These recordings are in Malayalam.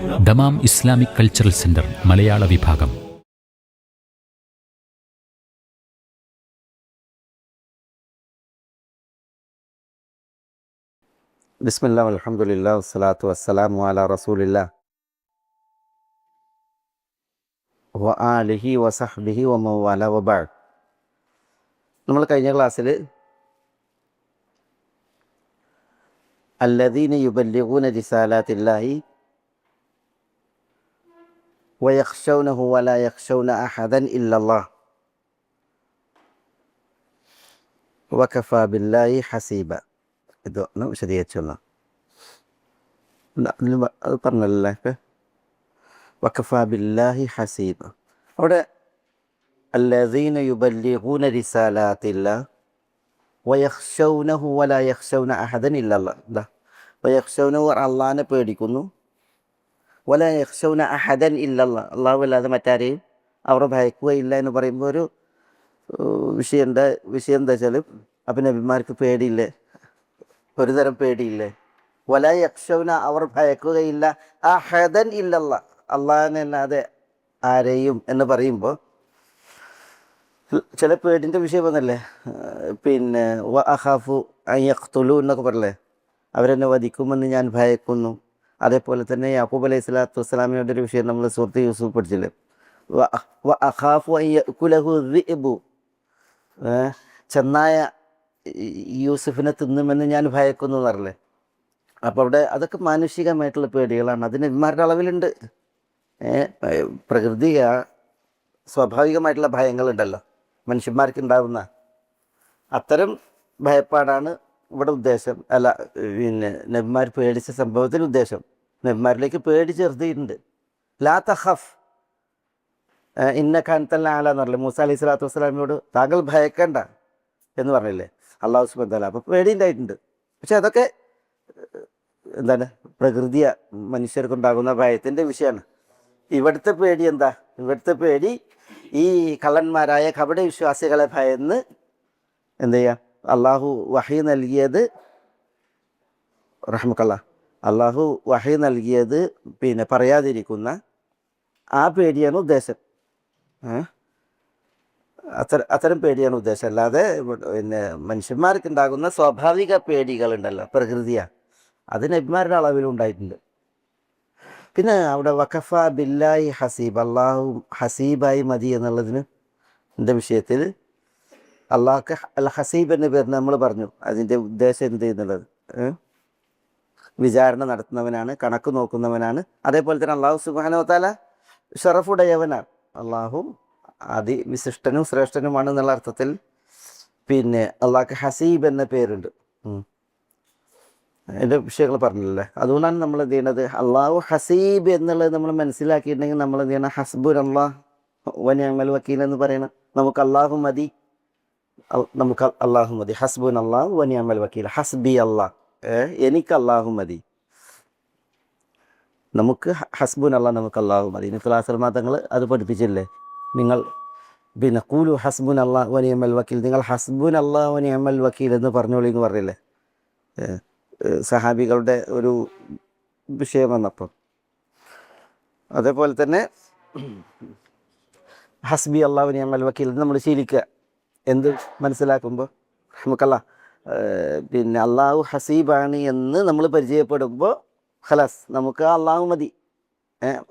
ദമാം ഇസ്ലാമിക് കൾച്ചറൽ സെന്റർ മലയാള വിഭാഗം. ബിസ്മില്ലാ അൽഹംദുലില്ലാ വസ്സലാത്തു വസ്സലാമു അലാ റസൂലില്ലാ വ ആലിഹി വസഹ്ബിഹി വമവാല വബഅദ്. നമ്മൾ കഴിഞ്ഞ ക്ലാസ്സിൽ അല്ലദീന യുബല്ലിഗൂന റിസാലാത്തില്ലാഹി വയഖ്ശൗനഹു വലാ യഖ്ശൗന അഹദൻ ഇല്ലല്ലാഹ് വകഫാ ബില്ലാഹി ഹസീബ. ഇതൊന്ന് വിശദീകരിച്ചോളാം. അത് പറഞ്ഞല്ലേ, വകഫാ ബില്ലാഹി ഹസീബ. അവിടെ അല്ലദീന യുബല്ലിഗൂന റിസാലാത്തില്ലാഹി വയഖ്ശൗനഹു വലാ യഖ്ശൗന അഹദൻ ഇല്ലല്ലാഹ്. വയഖ്ശൗനഹു അള്ളാഹിനെ പേടിക്കുന്നു, വലാ യഖ്ശൗന അഹദൻ ഇല്ലല്ലാഹ്, അള്ളാഹു അല്ലാതെ മറ്റാരെയും അവർ ഭയക്കുകയില്ല എന്ന് പറയുമ്പോൾ ഒരു വിഷയം എന്താ വെച്ചാൽ, അപ്പം നബിമാർക്ക് പേടിയില്ലേ? ഒരു തരം പേടിയില്ലേ? വലാ യഖ്ശൗന അവർ ഭയക്കുകയില്ല അഹദൻ ഇല്ലല്ലാഹ്, അള്ളാഹിനെ അല്ലാതെ ആരെയും എന്ന് പറയുമ്പോൾ ചില പേടിൻ്റെ വിഷയം വന്നല്ലേ, പിന്നെ വ അഖാഫു അൻ യഖ്തുലൂ എന്നൊക്കെ പറയല്ലേ, അവരെന്നെ വധിക്കുമെന്ന് ഞാൻ ഭയക്കുന്നു. അതേപോലെ തന്നെ യാക്കൂബ് അലൈഹി സ്വലാത്തു വസ്സലാമിയുടെ ഒരു വിഷയം നമ്മൾ സൂറത്ത് യൂസുഫ് പഠിച്ചില്ലേ, വ അഖാഫു അൻ യഅ്കുലഹു ദിഅ്ബു, ചെന്നായ യൂസുഫിനെ തിന്നുമെന്ന് ഞാൻ ഭയക്കുന്നു എന്ന് പറഞ്ഞല്ലേ. അപ്പോൾ അവിടെ അതൊക്കെ മാനുഷികമായിട്ടുള്ള പേടികളാണ്, അതിന് നബിമാരുടെ അളവിലുണ്ട്. പ്രകൃതി സ്വാഭാവികമായിട്ടുള്ള ഭയങ്ങളുണ്ടല്ലോ മനുഷ്യന്മാർക്ക് ഉണ്ടാകുന്ന, അത്തരം ഭയപ്പാടാണ് ഇവിടെ ഉദ്ദേശം. അല്ല, പിന്നെ നബിമാർ പേടിച്ച സംഭവത്തിൽ ഉദ്ദേശം നബിമാരിലേക്ക് പേടി ചേർത്തിട്ടുണ്ട്. ലാ തഖഫ് ഇന്നക അൻതൽ അഅ്ലാ എന്ന് പറഞ്ഞില്ലേ മൂസ അലൈഹി സ്വലാത്തു വസ്സലാമിയോട്, താങ്കൾ ഭയക്കണ്ട എന്ന് പറഞ്ഞില്ലേ അള്ളാഹു സുബ്ഹാനഹു വ തആല. അപ്പോൾ പേടി ഉണ്ടായിട്ടുണ്ട്. പക്ഷെ അതൊക്കെ എന്താണ്, പ്രകൃതിയ മനുഷ്യർക്കുണ്ടാകുന്ന ഭയത്തിൻ്റെ വിഷയമാണ്. ഇവിടുത്തെ പേടി എന്താ? ഇവിടുത്തെ പേടി ഈ കള്ളന്മാരായ കപട വിശ്വാസികളെ ഭയന്ന് എന്ത് ചെയ്യുക, അള്ളാഹു വഹി നൽകിയത് റഹ്മക്കല്ലാ, അള്ളാഹു വഹി നൽകിയത് പിന്നെ പറയാതിരിക്കുന്ന ആ പേടിയാണ് ഉദ്ദേശം. അത്തരം പേടിയാണ് ഉദ്ദേശം. അല്ലാതെ പിന്നെ മനുഷ്യന്മാർക്കുണ്ടാകുന്ന സ്വാഭാവിക പേടികളുണ്ടല്ലോ, പ്രകൃതിയാണ്, അത് നബിമാരുടെ അളവിലുണ്ടായിട്ടുണ്ട്. പിന്നെ അവിടെ വഖഫ ബില്ലാഹി ഹസീബ്, അള്ളാഹു ഹസീബായി മതി എന്നുള്ളതിന് എൻ്റെ വിഷയത്തിൽ അള്ളാഹ്ക്ക് അൽ ഹസീബ് എന്ന പേര് നമ്മൾ പറഞ്ഞു. അതിൻ്റെ ഉദ്ദേശം എന്ത് എന്നുള്ളത്, വിചാരണ നടത്തുന്നവനാണ്, കണക്ക് നോക്കുന്നവനാണ്. അതേപോലെ തന്നെ അള്ളാഹു സുബ്ഹാനഹു വ തആല ഷറഫുടയവനാണ്. അള്ളാഹു അതിവിശിഷ്ടനും ശ്രേഷ്ഠനുമാണ് എന്നുള്ള അർത്ഥത്തിൽ പിന്നെ അള്ളാഹ്ക്ക് ഹസീബ് എന്ന പേരുണ്ട്. എൻ്റെ വിഷയങ്ങൾ പറഞ്ഞില്ലേ, അതുകൊണ്ടാണ് നമ്മൾ എന്ത് ചെയ്യണത്, അള്ളാഹു ഹസീബ് എന്നുള്ളത് നമ്മൾ മനസ്സിലാക്കിയിട്ടുണ്ടെങ്കിൽ നമ്മൾ എന്ത് ചെയ്യണം, ഹസ്ബുൻ അല്ലാഹ് വ നിഅമൽ വക്കീൽ എന്ന് പറയണം. നമുക്ക് അള്ളാഹു മതി, നമുക്ക് അള്ളാഹു മതി. ഹസ്ബുൻ അല്ലാഹ് വ നിഅമൽ വക്കീൽ, ഹസ്ബി അല്ലാഹ്, എനിക്ക് അള്ളാഹു മതി, നമുക്ക് ഹസ്ബുൻ അല്ലാഹ്, നമുക്ക് അള്ളാഹു മതി. നിഫ്ലാസൽ തങ്ങൾ അത് പഠിപ്പിച്ചില്ലേ, നിങ്ങൾ പിന്നെ ഖൂലു ഹസ്ബുൻ അല്ലാഹ് വ നിഅമൽ വക്കീൽ, നിങ്ങൾ ഹസ്ബുൻ അല്ലാഹ് വ നിഅമൽ വക്കീൽ എന്ന് പറഞ്ഞോളി എന്ന് പറഞ്ഞില്ലേ സഹാബികളുടെ ഒരു വിഷയം വന്നപ്പോൾ. അതേപോലെ തന്നെ ഹസ്ബി അല്ലാഹു വ നിഅമൽ വക്കീൽ നമ്മൾ ശീലിക്കുക. എന്ത് മനസ്സിലാക്കുമ്പോൾ നമുക്കല്ല പിന്നെ അള്ളാഹു ഹസീബാണ് എന്ന് നമ്മൾ പരിചയപ്പെടുമ്പോൾ ഖലാസ്, നമുക്ക് അള്ളാഹു മതി.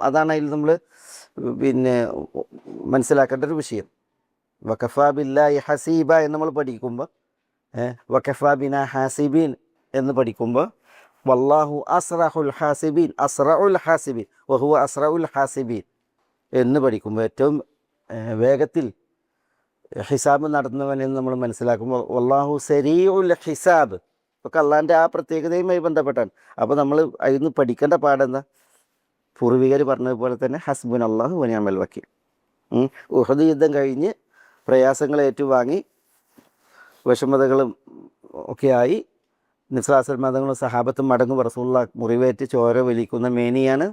അതാണ് അതിൽ നമ്മൾ പിന്നെ മനസ്സിലാക്കേണ്ട ഒരു വിഷയം. വഖഫാ ബില്ലാഹി ഹസീബ എന്ന് നമ്മൾ പഠിക്കുമ്പോൾ, വഖഫാ ബിനാ ഹാസിബീൻ എന്ന് പഠിക്കുമ്പോൾ, വല്ലാഹു അസ്റഉൽ ഹാസിബീൻ, അസ്റഉൽ ഹാസിബീൻ വഹുവ അസ്റഉൽ ഹാസിബീൻ എന്ന് പഠിക്കുമ്പോൾ ഏറ്റവും വേഗത്തിൽ ഹിസാബ് നടത്തുന്നവനെന്ന് നമ്മൾ മനസ്സിലാക്കുമ്പോൾ വല്ലാഹു സരീഉൽ ഹിസാബ് ഒക്കെ അള്ളാഹിൻ്റെ ആ പ്രത്യേകതയുമായി ബന്ധപ്പെട്ടാണ്. അപ്പോൾ നമ്മൾ അതിൽ നിന്ന് പഠിക്കേണ്ട പാടെന്താ, പൂർവികർ പറഞ്ഞതുപോലെ തന്നെ ഹസ്ബുൻ അല്ലാഹു വ നിഅമൽ വക്കീൽ. ഉഹദ് യുദ്ധം കഴിഞ്ഞ് പ്രയാസങ്ങൾ ഏറ്റുവാങ്ങി വിഷമതകളും ഒക്കെയായി നിസ്ലാസൽ മതങ്ങളും സഹാബത്തും മടങ്ങും. റസൂലുള്ളാഹ് മുറിവേറ്റ് ചോര വലിക്കുന്ന മേനിയാണ്,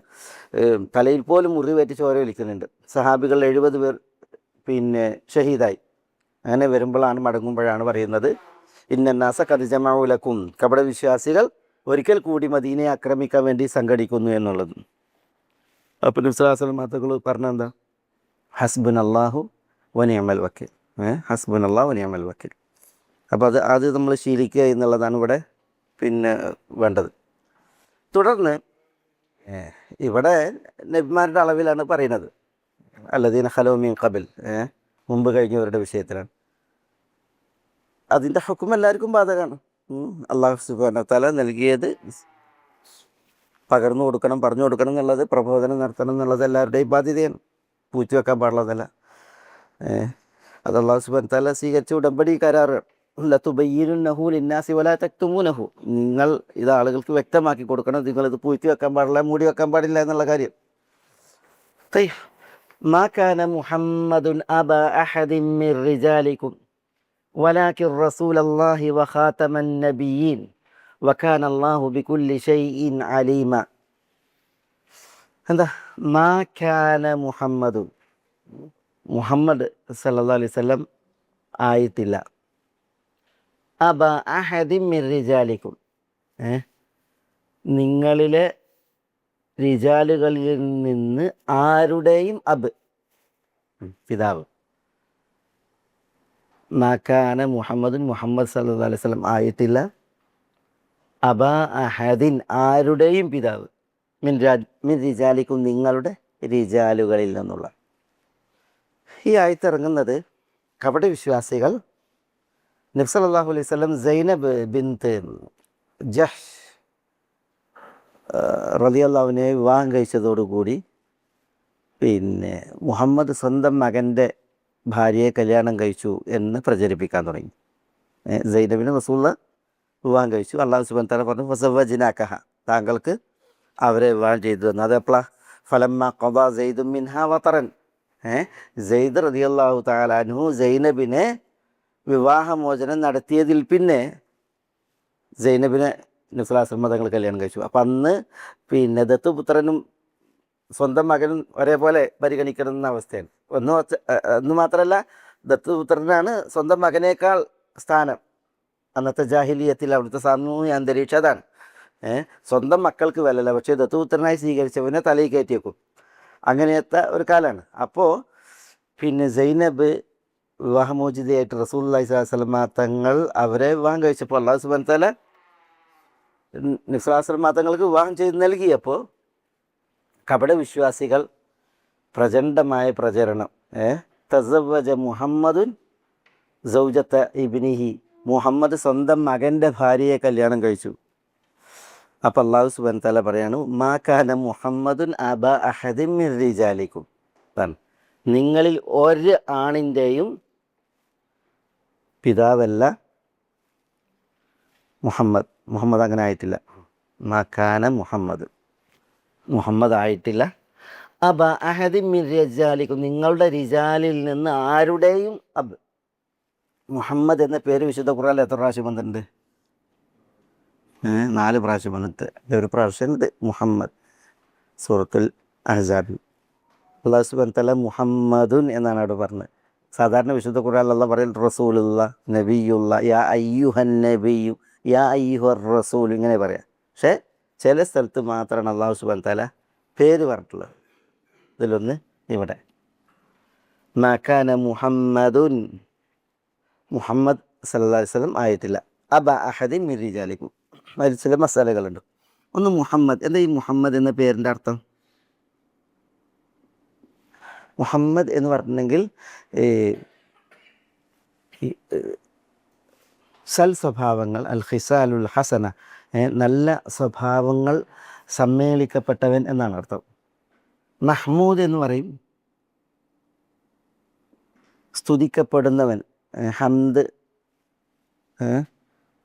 തലയിൽ പോലും മുറിവേറ്റ് ചോര വലിക്കുന്നുണ്ട്. സഹാബികൾ 70 പേർ പിന്നെ ഷഹീദായി. അങ്ങനെ വരുമ്പോഴാണ്, മടങ്ങുമ്പോഴാണ് പറയുന്നത് ഇന്നന്നാസ ഖദ് ജമഉ ലക്കും, കപട വിശ്വാസികൾ ഒരിക്കൽ കൂടി മദീനയെ ആക്രമിക്കാൻ വേണ്ടി സംഘടിക്കുന്നു എന്നുള്ളത്. അപ്പം നബി സ്വല്ലല്ലാഹു അലൈഹി വസല്ലം തങ്ങൾ പറഞ്ഞെന്താ? ഹസ്ബുൻ അല്ലാഹു വനിഅമൽ വക്കീൽ. ഹസ്ബുൻ അല്ലാഹു വനിഅമൽ വക്കീൽ. അപ്പോൾ അത് നമ്മൾ ശീലിക്കുക എന്നുള്ളതാണ് ഇവിടെ പിന്നെ വേണ്ടത്. തുടർന്ന് ഇവിടെ നബിമാരുടെ അളവിലാണ് പറയുന്നത്. അല്ലദീന ഖലൂ മിൻ ഖബൽ, മുമ്പ് കഴിഞ്ഞവരുടെ വിഷയത്തിലാണ്. അതിൻ്റെ ഹുക്കം എല്ലാവർക്കും ബാധകമാണ്. അല്ലാഹു സുബ്ഹാനഹു വ തആല നൽകിയത് പകർന്നു കൊടുക്കണം, പറഞ്ഞു കൊടുക്കണം എന്നുള്ളത്, പ്രബോധനം നടത്തണം എന്നുള്ളത് എല്ലാവരുടെയും ബാധ്യതയാണ്. പൂഴ്ത്തി വെക്കാൻ പാടുള്ളതല്ല. അത് അല്ലാഹു സുബ്ഹാനഹു വ തആല സ്വീകരിച്ച ഉടമ്പടി കരാറ്. ലതുബയ്യിനുന്നഹു ലിന്നാസി വലാ തക്തുമൂനഹു, നിങ്ങൾ ഇത് ആളുകൾക്ക് വ്യക്തമാക്കി കൊടുക്കണം, നിങ്ങളിത് പൂഴ്ത്തി വെക്കാൻ പാടില്ല, മൂടി വെക്കാൻ പാടില്ല എന്നുള്ള കാര്യം. മാ കാന മുഹമ്മദുൻ അബാ അഹദിൻ മിർ റിജാലികും വലാകിൻ റസൂലല്ലാഹി വഖാതമൻ നബിയ്യീൻ വകാന അല്ലാഹു ബികുല്ലി ഷൈഇൻ അലീമ. എന്താ മാ കാന മുഹമ്മദുൻ, മുഹമ്മദ് സല്ലല്ലാഹു അലൈഹി വസല്ലം ആയിട്ടില്ല. അബ അഹദിൻ മിർ റിജാലിക്കും, നിങ്ങളിലെ റിജാലുകളിൽ നിന്ന് ആരുടെയും പിതാവ്. മാകാന മുഹമ്മദുൻ, മുഹമ്മദ് സല്ലല്ലാഹു അലൈഹി വസല്ലം ആയിട്ടില്ല. അബ അഹദിൻ, ആരുടെയും പിതാവ്. മിൻ റിജാലിക്കും, നിങ്ങളുടെ റിജാലുകളിൽ നിന്നുള്ള. ഈ ആയത്തിറങ്ങുന്നത് കപട വിശ്വാസികൾ നബി സല്ലല്ലാഹു അലൈഹി വസല്ലം സൈനബ് ബിൻത്ത് ജഹ്ഷ് റളിയല്ലാഹുവിനെ വിവാഹം കഴിച്ചതോടുകൂടി പിന്നെ മുഹമ്മദ് സ്വന്തം മകൻ്റെ ഭാര്യയെ കല്യാണം കഴിച്ചു എന്ന് പ്രചരിപ്പിക്കാൻ തുടങ്ങി. സൈനബിനെ റസൂലുള്ളാഹി വിവാഹം കഴിച്ചു. അല്ലാഹു സുബ്ഹാനഹു വ തആല പറഞ്ഞു വസവ്വജ്നാകഹ, താങ്കൾക്ക് അവരെ വിവാഹം ചെയ്തു തന്നു. അതെപ്പോഴാ? ഫലമ്മ ഖദാ സൈദും മിൻഹാ വതറൻ, സെയ്ദ് റളിയല്ലാഹു തആല അൻഹു സൈനബിനെ വിവാഹമോചനം നടത്തിയതിൽ പിന്നെ സൈനബിനെ നബി സ്വല്ലല്ലാഹു അലൈഹി വസല്ലം തങ്ങൾ കല്യാണം കഴിച്ചു. അപ്പം അന്ന് പിന്നെ ദത്തുപുത്രനും സ്വന്തം മകനും ഒരേപോലെ പരിഗണിക്കണം എന്ന അവസ്ഥയാണ്. ഒന്ന് മാത്രമല്ല, ദത്തുപുത്രനാണ് സ്വന്തം മകനേക്കാൾ സ്ഥാനം. അന്നത്തെ ജാഹിലിയത്തിൽ അവിടുത്തെ സാമൂഹ്യ അന്തരീക്ഷം അതാണ്. സ്വന്തം മക്കൾക്ക് വിലല്ല, പക്ഷേ ദത്തുപുത്രനായി സ്വീകരിച്ചവനെ തലയിൽ കയറ്റി വെക്കും. അങ്ങനത്തെ ഒരു കാലമാണ്. അപ്പോൾ പിന്നെ സൈനബ് വിവാഹമോചിതയായിട്ട് റസൂലുള്ളാഹി സ്വല്ലല്ലാഹു അലൈഹി വസല്ലം തങ്ങൾ അവരെ വിവാഹം കഴിച്ചപ്പോൾ അല്ലാഹു സുബ്ഹാനഹു വ തആല നബി സ്വല്ലല്ലാഹു അലൈഹി വസല്ലം തങ്ങൾക്ക് വിവാഹം ചെയ്ത് നൽകിയപ്പോൾ കപട വിശ്വാസികൾ പ്രചണ്ഡമായ പ്രചരണം, തസവ്വജ മുഹമ്മദുൻ സൗജത്ത ഇബ്നിഹി, മുഹമ്മദ് സ്വന്തം മകൻ്റെ ഭാര്യയെ കല്യാണം കഴിച്ചു. അപ്പോൾ അല്ലാഹു സുബ്ഹാനഹു വ തആല പറയാണ് മാ കാന മുഹമ്മദുൻ അബാ അഹദിൻ മിർ റിജാലിക്കും, നിങ്ങളിൽ ഒരു ആണിൻ്റെയും പിതാവല്ല മുഹമ്മദ്. മുഹമ്മദ് അങ്ങനെ ആയിട്ടില്ല. മാ കാന മുഹമ്മദ് ആയിട്ടില്ല. അബ അഹദിൻ മിൻ റിജാലിക്കും, നിങ്ങളുടെ റിജാലിൽ നിന്ന് ആരുടെയും മുഹമ്മദ് എന്ന പേര് വിശുദ്ധ ഖുർആനിൽ എത്ര പ്രാവശ്യം വന്നിട്ടുണ്ട്? 4 പ്രാവശ്യം വന്നിട്ട് ഒരു പ്രാവശ്യം ഇത് മുഹമ്മദ് സൂറത്തുൽ അഹ്സാബിൽ അല്ലാഹു സുബ്ഹാനഹു വ തആല മുഹമ്മദുൻ എന്നാണ് അവിടെ പറഞ്ഞത്. സാധാരണ വിശുദ്ധ ഖുർആനിൽ അല്ലാഹ് പറയുന്നത് റസൂലുള്ള, നബിയുള്ള, യാ അയ്യുഹൻ നബിയു, യാ അയ്യുഹർ റസൂൽ, ഇങ്ങനെ പറയാം. പക്ഷേ ചില സ്ഥലത്ത് മാത്രമാണ് അല്ലാഹു സുബ്ഹാനഹു വ തആല പേര് പറഞ്ഞിട്ടുള്ളത്. ഇതിലൊന്ന് ഇവിടെ മാ കാന മുഹമ്മദുൻ, മുഹമ്മദ് സല്ലല്ലാഹു അലൈഹി വസല്ലം ആയിട്ടില്ല. അബ അഹദിൻ മിൻ റിജാലിക്കും. അതിൽ ചില മസാലകളുണ്ട്. ഒന്ന് മുഹമ്മദ്, എന്താ ഈ മുഹമ്മദ് എന്ന പേരിൻ്റെ അർത്ഥം? മുഹമ്മദ് എന്ന് പറഞ്ഞിട്ടുണ്ടെങ്കിൽ സൽ സ്വഭാവങ്ങൾ, അൽ ഖിസാലുൽ ഹസന, നല്ല സ്വഭാവങ്ങൾ സമ്മേളിക്കപ്പെട്ടവൻ എന്നാണ് അർത്ഥം. മഹ്മൂദ് എന്ന് പറയും സ്തുതിക്കപ്പെടുന്നവൻ, ഹംദ്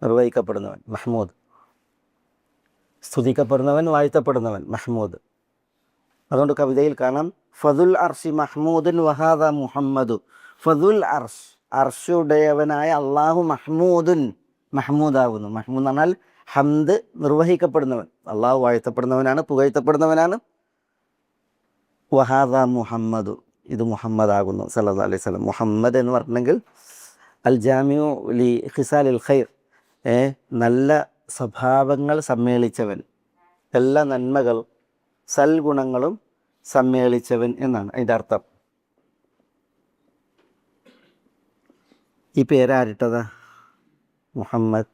നിർവഹിക്കപ്പെടുന്നവൻ മഹ്മൂദ്, സ്തുതിക്കപ്പെടുന്നവൻ, വാഴ്ത്തപ്പെടുന്നവൻ മഹ്മൂദ്. അതുകൊണ്ട് കവിതയിൽ കാണാം ഫദുൽ അർഷി മഹ്മൂദുൻ വഹാദ മുഹമ്മദു. ഫദുൽ അർഷ്, അർഷുടയവനായ അള്ളാഹു മഹ്മൂദുൻ, മഹ്മൂദാകുന്നു. മഹ്മൂദ് എന്ന് പറഞ്ഞാൽ ഹംദ് നിർവഹിക്കപ്പെടുന്നവൻ, അള്ളാഹു വാഴ്ത്തപ്പെടുന്നവനാണ്, പുകഴ്ത്തപ്പെടുന്നവനാണ്. വഹാദ മുഹമ്മദു, ഇത് മുഹമ്മദാകുന്നു സല്ലല്ലാഹു അലൈഹി വസല്ലം. മുഹമ്മദ് എന്ന് പറഞ്ഞിട്ടുണ്ടെങ്കിൽ അൽ ജാമിഉ ലി ഖിസാലിൽ ഖൈർ, നല്ല സ്വഭാവങ്ങൾ സമ്മേളിച്ചവൻ, എല്ലാ നന്മകളും സൽഗുണങ്ങളും സമ്മേളിച്ചവൻ എന്നാണ് അതിൻ്റെ അർത്ഥം. ഈ പേരാരിട്ടതാ? മുഹമ്മദ്.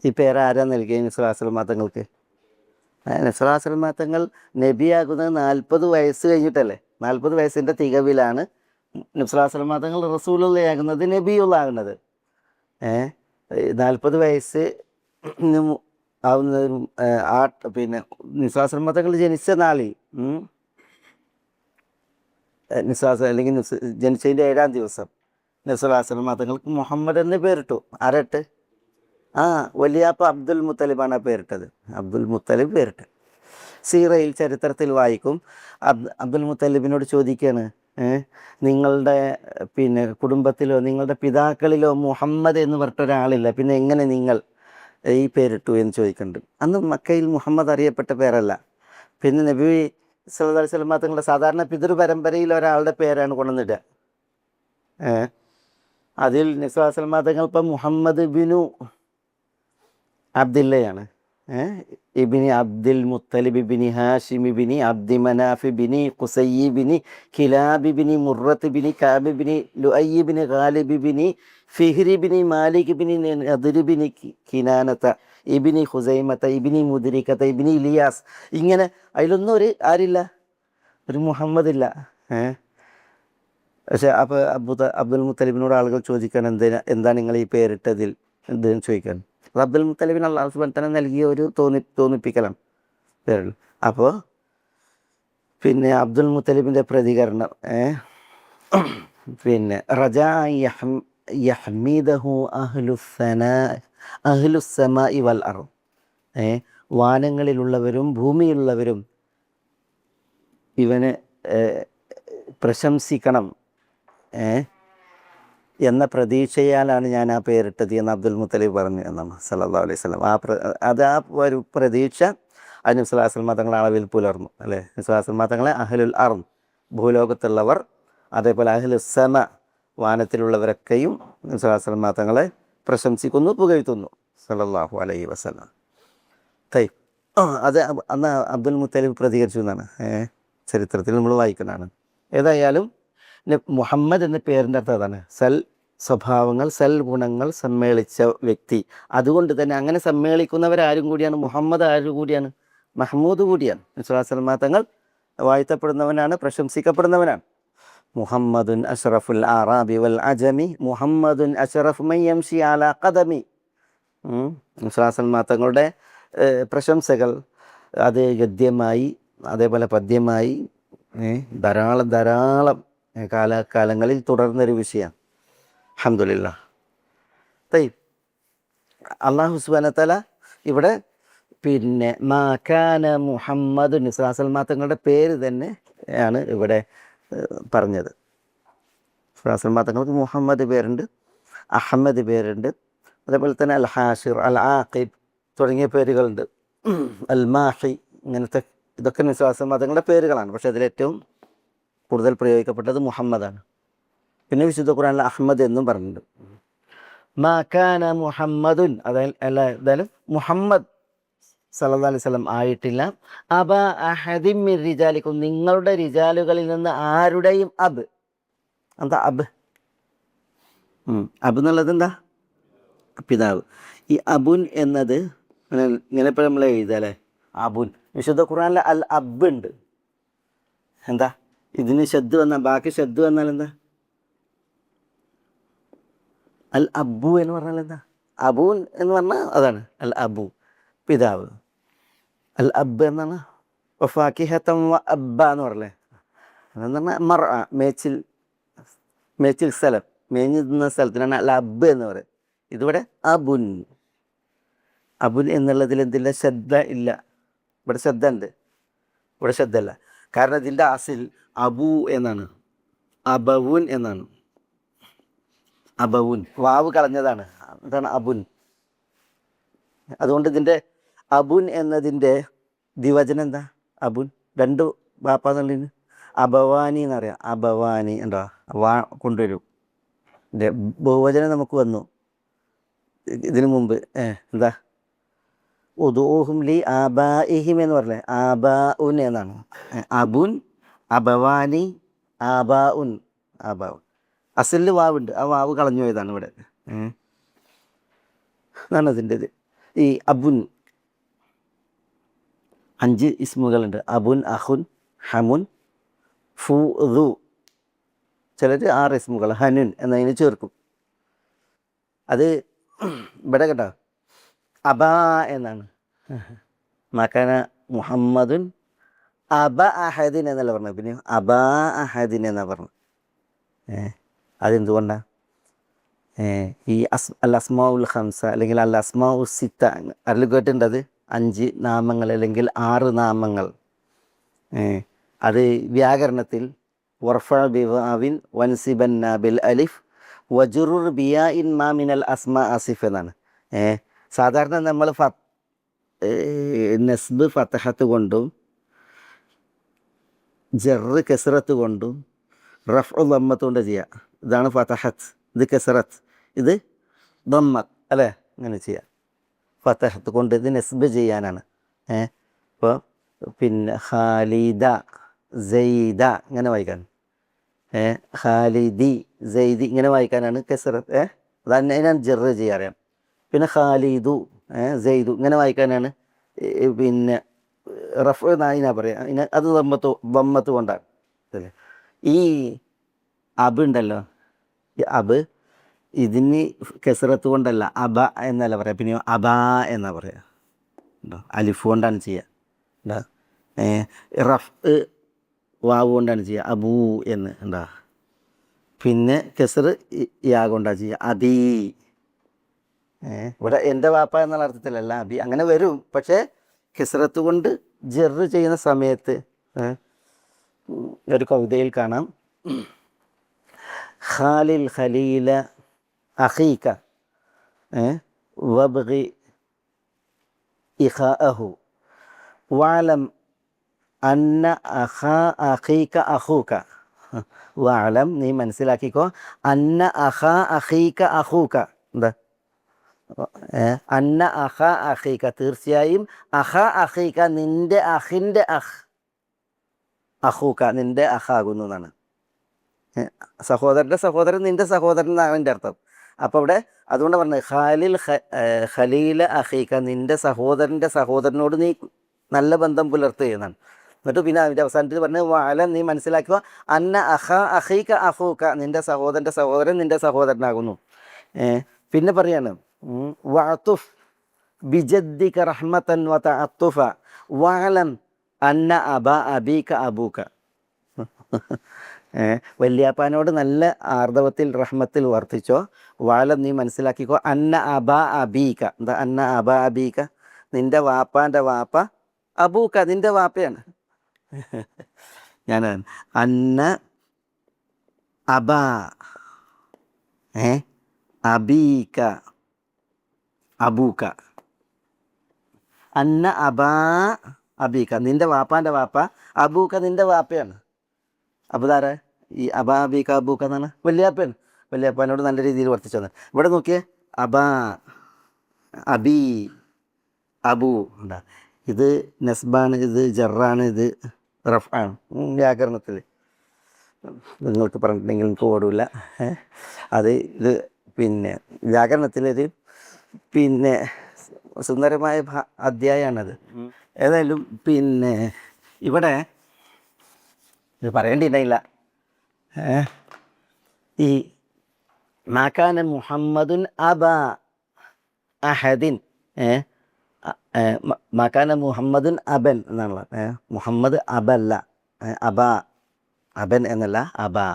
ഈ പേരാരാ നൽകിയ നസ്രാസുൽ മതങ്ങൾക്ക്? നസ്രാസുൽ മതങ്ങൾ നബിയാകുന്നത് 40 വയസ്സ് കഴിഞ്ഞിട്ടല്ലേ? 40 വയസ്സിൻ്റെ തികവിലാണ് നസ്രാസുൽ മതങ്ങൾ റസൂലുള്ളയാകുന്നത്, നബിയുള്ളാകുന്നത്. 40 വയസ്സ് ആവുന്നതിന് പിന്നെ നിസ്വാസൽ മതങ്ങൾ ജനിച്ച നാളിൽ നിസ്വാസ അല്ലെങ്കിൽ ജനിച്ചതിൻ്റെ 7-ാം ദിവസം നസ്രാസുൽ മതങ്ങൾക്ക് മുഹമ്മദ് എന്ന് പേരിട്ടു. ആരട്ട്? വലിയാപ്പ അബ്ദുൽ മുത്തലിബാണ് ആ പേരിട്ടത്. അബ്ദുൽ മുത്തലിബ് പേരിട്ട്. സീറയിൽ ചരിത്രത്തിൽ വായിക്കും, അബ്ദുൽ മുത്തലിബിനോട് ചോദിക്കുകയാണ്, നിങ്ങളുടെ പിന്നെ കുടുംബത്തിലോ നിങ്ങളുടെ പിതാക്കളിലോ മുഹമ്മദ് എന്ന് പറഞ്ഞിട്ട് ഒരാളില്ല, പിന്നെ എങ്ങനെ നിങ്ങൾ ഈ പേരിട്ടു എന്ന് ചോദിക്കുന്നുണ്ട്. അന്ന് മക്കയിൽ മുഹമ്മദ് അറിയപ്പെട്ട പേരല്ല. പിന്നെ നബി സല്ലല്ലാഹു അലൈഹി വസല്ലം തങ്ങളുടെ സാധാരണ പിതൃപരമ്പരയിൽ ഒരാളുടെ പേരാണ് കൊണ്ടുവന്നിടുക. അതിൽ നബി സല്ലല്ലാഹു അലൈഹി വസല്ലം തങ്ങൾ ഇപ്പം മുഹമ്മദ് ബിനു അബ്ദില്ലയാണ്. ഇബിനി അബ്ദുൽ മുത്തലിബ് ബിനി ഹാഷിമി ബിനി അബ്ദി മനാഫി ബിനി ഖുസൈ ബിനി കിലാബി ബിനി മുറത്ത് ബിനി കാബി ബിനി ലുഅയ്യി ബിനി ഗാലിബി ബിനി ഫിഹ്രി ബിനി മാലിക് ബിനി നദിർ ബിനി കിനാനത്ത ഇബിനി ഹുസൈമത്ത ഇബിനി മുദ്രിക്കത്ത ഇബിനി ഇലിയാസ്. ഇങ്ങനെ അതിലൊന്നും ആരില്ല, ഒരു മുഹമ്മദ് ഇല്ല. പക്ഷെ അപ്പോൾ അബ്ദുൽ മുത്തലിബിനോട് ആളുകൾ ചോദിക്കാൻ, എന്താ നിങ്ങൾ ഈ പേരിട്ടതിൽ എന്തെന്ന് ചോദിക്കാൻ. അത് അബ്ദുൽ മുത്തലിബിന് അല്ലാഹു സുബ്ഹാനഹു വ തആല നൽകിയ ഒരു തോന്നിപ്പിക്കലാണ് പേരുകൾ. അപ്പോൾ പിന്നെ അബ്ദുൽ മുത്തലിബിൻ്റെ പ്രതികരണം, പിന്നെ റജാ യഹ്മീദഹു അഹ്ലുസ്സമാഇ വൽ അർദ്, വാനങ്ങളിലുള്ളവരും ഭൂമിയിലുള്ളവരും ഇവനെ പ്രശംസിക്കണം എന്ന പ്രതീക്ഷയാലാണ് ഞാൻ ആ പേരിട്ടത് എന്ന് അബ്ദുൽ മുത്തലിബ് പറഞ്ഞു എന്നാണ് സല്ലല്ലാഹു അലൈഹി വസല്ലം. ആ ഒരു പ്രതീക്ഷ അത് നബി സല്ലല്ലാഹു അലൈഹി വസല്ലം തങ്ങളെ അളവിൽ പുലർന്നു അല്ലേ? നബി സല്ലല്ലാഹു അലൈഹി വസല്ലം തങ്ങളെ അഹ്ലുൽ അർദ്, ഭൂലോകത്തുള്ളവർ, അതേപോലെ അഹ്ലുസ്സമ, വാനത്തിലുള്ളവരൊക്കെയും നബി സല്ലല്ലാഹു അലൈഹി വസല്ലം തങ്ങളെ പ്രശംസിക്കുന്നു, പുകഴ്ത്തുന്നു സല്ലല്ലാഹു അലൈഹി വസല്ലം. അത് അന്ന് അബ്ദുൽ മുത്തലിബ് പ്രതികരിച്ചു എന്നാണ് ചരിത്രത്തിൽ നമ്മൾ വായിക്കുന്നതാണ്. ഏതായാലും മുഹമ്മദ് എന്ന പേരിൻ്റെ അർത്ഥം അതാണ്, സൽ സ്വഭാവങ്ങൾ, സൽ ഗുണങ്ങൾ സമ്മേളിച്ച വ്യക്തി. അതുകൊണ്ട് തന്നെ അങ്ങനെ സമ്മേളിക്കുന്നവരാരും കൂടിയാണ്? മുഹമ്മദ് ആരും കൂടിയാണ്? മഹ്മൂദ് കൂടിയാണ്. നബി സല്ലല്ലാഹു തങ്ങൾ വാഴ്ത്തപ്പെടുന്നവനാണ്, പ്രശംസിക്കപ്പെടുന്നവനാണ്. മുഹമ്മദുൻ അഷ്റഫുൽ അറാബി വൽ അജമി മുഹമ്മദുൻ അഷ്റഫ് മൻ യംശി അലാ ഖദമി. നബി സല്ലല്ലാഹു തങ്ങളുടെ പ്രശംസകൾ അത് ഗദ്യമായി അതേപോലെ പദ്യമായി ധാരാളം കാലങ്ങളിൽ തുടർന്നൊരു വിഷയമാണ്. അൽഹംദുലില്ലാഹ്. അല്ലാഹു സുബ്ഹാനഹു വ തആല ഇവിടെ പിന്നെ മാ കാന മുഹമ്മദ് നബി സല്ലല്ലാഹു അലൈഹി വസല്ലം തങ്ങളുടെ പേര് തന്നെ ആണ് ഇവിടെ പറഞ്ഞത്. നബി സല്ലല്ലാഹു അലൈഹി വസല്ലം തങ്ങൾക്ക് മുഹമ്മദ് പേരുണ്ട്, അഹമ്മദ് പേരുണ്ട്, അതേപോലെ തന്നെ അൽ ഹാഷിർ, അൽ ആഖിബ് തുടങ്ങിയ പേരുകളുണ്ട്, അൽ മാഹി, ഇങ്ങനത്തെ ഇതൊക്കെ നബി സല്ലല്ലാഹു അലൈഹി വസല്ലം തങ്ങളുടെ പേരുകളാണ്. പക്ഷേ അതിലേറ്റവും കൂടുതൽ പ്രയോഗിക്കപ്പെട്ടത് മുഹമ്മദാണ്. പിന്നെ വിശുദ്ധ ഖുർആനിൽ അഹ്മദ് എന്നും പറഞ്ഞിട്ടുണ്ട്. മാ കാന മുഹമ്മദുൻ, എന്തായാലും മുഹമ്മദ് സല്ലല്ലാഹു അലൈഹി വസല്ലം ആയിട്ടില്ല. അബ അഹദിൻ മിൻ റിജാലിക്കും, നിങ്ങളുടെ റിജാലുകളിൽ നിന്ന് ആരുടെയും അബ്. എന്താ അബ്? അബ് എന്നുള്ളത് എന്താ? പിതാവ്. ഈ അബുൻ എന്നത് ഇങ്ങനെ ഇപ്പോൾ നമ്മൾ എഴുതാല്ലേ, അബുൻ. വിശുദ്ധ ഖുർആനിൽ അൽ അബ് ഉണ്ട്. എന്താ ഇതിന് ഷദ്ദ് വന്നാൽ, ബാക്കി ഷദ്ദ് വന്നാൽ എന്താ? അൽ അബു എന്ന് പറഞ്ഞാൽ എന്താ? അബൂൻ എന്ന് പറഞ്ഞാൽ അതാണ് അൽ അബു, പിതാവ്. അൽ അബ് എന്നാണ് ഫാക്കിഹത്തം വ അബ്ബ എന്ന് പറഞ്ഞല്ലേ. അതെന്ന് പറഞ്ഞാൽ മർ, മേച്ചിൽ സ്ഥലം, മേഞ്ഞു നിന്ന സ്ഥലത്തിനാണ് അൽ അബ് എന്ന് പറയുന്നത്. ഇതിവിടെ അബുൻ. അബുൻ എന്നുള്ളതിൽ എന്തില്ല? ശ്രദ്ധ ഇല്ല. ഇവിടെ ശ്രദ്ധ ഉണ്ട്, ഇവിടെ ശ്രദ്ധ ഇല്ല. കാരണം ഇതിൻ്റെ അസിൽ അബു എന്നാണ്, അബവുൻ എന്നാണ്. അബവുൻ വാവ് കളഞ്ഞതാണ്, അതാണ് അബുൻ. അതുകൊണ്ട് ഇതിൻ്റെ അബുൻ എന്നതിൻ്റെ ദ്വിവചനം എന്താ? അബുൻ. രണ്ട് ബാപ്പ എന്നുള്ളതിന് അബവാനി എന്നറിയാം. അബവാനി ഉണ്ടോ? വാ കൊണ്ടുവരും. ബഹുവചനം നമുക്ക് വന്നു ഇതിനു മുമ്പ്. എന്താ? ഉദൂഹും ലി ആബാഇഹിം എന്ന് പറഞ്ഞേ ആബാഉൻ എന്നാണ്. അബുൻ, അബവാനി, ആബാഉൻ. ആബാഉൻ അസലിൽ വാവുണ്ട്, ആ വാവ് കളഞ്ഞു പോയതാണ് ഇവിടെ. അതാണ് അതിൻ്റെ ഇത്. ഈ അബുൻ 5 ഇസ്മുകളുണ്ട്. അബുൻ, അഹുൻ, ഹമുൻ, ഫു, ദു. ചിലർ 6 ഇസ്മുകൾ ഹനുൻ എന്നതിന് ചേർക്കും. അത് ഇവിടെ കേട്ടോ അബാ എന്നാണ്. മക്കാന മുഹമ്മദുൻ അബ അഹദിൻ എന്നല്ല പറഞ്ഞത്, പിന്നെ അബാ അഹദിൻ എന്നാണ് പറഞ്ഞത്. അതെന്തുകൊണ്ടാണ്? ഈ അൽ അസ്മാഉൽ ഖംസ അല്ലെങ്കിൽ അൽ അസ്മാഉ സിത്ത അതിൽ കേട്ടിട്ടുണ്ട്. അത് 5 നാമങ്ങൾ അല്ലെങ്കിൽ 6 നാമങ്ങൾ. അത് വ്യാകരണത്തിൽ വർഫ ബിവാവിൻ വൻസിബൻ ബിൽ അലിഫ് വജുറുർ ബിയാ ഇൻ മാ മിനൽ അസ്മാ ആസിഫ് എന്നാണ്. സാധാരണ നമ്മൾ നസ്ബ് ഫതഹത്ത് കൊണ്ടും ജറ് കെസ്റത്ത് കൊണ്ടും റഫ്ഉ ദമ്മത്ത് കൊണ്ട് ചെയ്യുക. ഇതാണ് ഫതഹത്ത്, ഇത് കെസ്റത്ത്, ഇത് ദമ്മത്ത് അല്ലേ? അങ്ങനെ ചെയ്യുക. ഫതഹത്ത് കൊണ്ട് ഇത് നസ്ബ് ചെയ്യാനാണ്. ഇപ്പോൾ പിന്നെ ഖാലിദ, സെയ്ദ ഇങ്ങനെ വായിക്കാൻ, ഖാലിദി, സെയ്ദി ഇങ്ങനെ വായിക്കാനാണ് കെസ്റത്ത്. അതിനാണ് ജറ് ചെയ്യാറിയാം. പിന്നെ ഖാലിദു, സെയ്ദു ഇങ്ങനെ വായിക്കാനാണ് പിന്നെ റഫ് നായിനാ പറയാം. അത് ദമ്മത്ത് കൊണ്ടാണ്. ഈ അബ് ഉണ്ടല്ലോ, ഈ അബ് ഇതിന് കെസ്റത്ത് കൊണ്ടല്ല അബ എന്നല്ല പറയാം, പിന്നെ അബാ എന്നാ പറയാം. അലിഫ് കൊണ്ടാണ് ചെയ്യുക. റഫ് വാവ് കൊണ്ടാണ് ചെയ്യുക, അബൂ എന്ന് ഉണ്ടാ. പിന്നെ കെസർ യാ കൊണ്ടാണ് ചെയ്യുക, അബീ. ഇവിടെ എൻ്റെ വാപ്പ എന്നുള്ള അർത്ഥത്തിലല്ല അബി, അങ്ങനെ വരും. പക്ഷേ കെസ്റത്ത് കൊണ്ട് ജെറ് ചെയ്യുന്ന സമയത്ത് ഒരു കവിതയിൽ കാണാം, ഖാലിൽ ഖലീല അഖീക വബ്ഗി ഇഖാഅഹു വഅലം അന്ന അഖാ അഖീക അഖൂക. വഅലം നീ മനസ്സിലാക്കിക്കോ, അന്ന അഖാ അഖീക അഖൂക. എന്താ അന്ന അഖ അഖീക, തീർച്ചയായും അഖ അഖീക നിൻ്റെ അഖിൻ്റെ അഖ്, അഖൂക നിൻ്റെ അഖാകുന്നു എന്നാണ്. സഹോദരൻ്റെ സഹോദരൻ നിൻ്റെ സഹോദരൻ എന്നാണ് എൻ്റെ അർത്ഥം. അപ്പോൾ ഇവിടെ അതുകൊണ്ട് പറഞ്ഞത് ഖാലിൽ ഖലീല അഖീക, നിൻ്റെ സഹോദരൻ്റെ സഹോദരനോട് നീ നല്ല ബന്ധം പുലർത്തുക എന്നാണ്. എന്നിട്ട് പിന്നെ അതിൻ്റെ അവസാനത്തിൽ പറഞ്ഞ് വഅലം നീ മനസ്സിലാക്കുക, അന്ന അഖ അഖീക അഖൂക നിൻ്റെ സഹോദരൻ്റെ സഹോദരൻ നിൻ്റെ സഹോദരനാകുന്നു. പിന്നെ പറയാണ് വഅതുഫ് ബിജദ്ദിക റഹ്മതൻ വതഅത്തുഫ വഅലം അന്ന അബാ അബീക അബൂക. വല്യാപ്പാനോട് നല്ല ആർദവത്തിൽ റഹ്മത്തിൽ വർദ്ധിച്ചോ. വഅലം നീ മനസ്സിലാക്കിക്കോ, അന്ന അബാ അബീക. എന്താ അന്ന അബാ അബീക? നിൻ്റെ വാപ്പാൻ്റെ വാപ്പ, അബൂക നിൻ്റെ വാപ്പയാണ്. ഞാൻ അന്ന അബാ അബീക അബൂക. അന്ന അബാ അബീക നിൻ്റെ വാപ്പാൻ്റെ വാപ്പ, അബൂക നിൻ്റെ വാപ്പയാണ്. അബുദാര ഈ അബാ അബീക അബൂക എന്നാണ് വല്യാപ്പൻ. വല്യാപ്പാനോട് നല്ല രീതിയിൽ വർത്തിച്ചു വന്നത്. ഇവിടെ നോക്കിയേ, അബാ അബീ അബൂ ഉണ്ടാ. ഇത് നസ്ബാണ്, ഇത് ജറാണ്, ഇത് റഫ് ആണ്. വ്യാകരണത്തിൽ നിങ്ങൾക്ക് പറഞ്ഞിട്ടുണ്ടെങ്കിൽ എനിക്ക് ഓടില്ല. അത് ഇത് പിന്നെ വ്യാകരണത്തിലൊരു പിന്നെ സുന്ദരമായ അധ്യായമാണത്. ഏതായാലും പിന്നെ ഇവിടെ ഇത് പറയേണ്ടിയില്ല. ഈ മാകാന മുഹമ്മദുൻ അബാ അഹദിൻ, മാകാന മുഹമ്മദുൻ അബൻ എന്നാണുള്ളത്. മുഹമ്മദ് അബല്ല, അബാ അബൻ എന്നല്ല, അബാ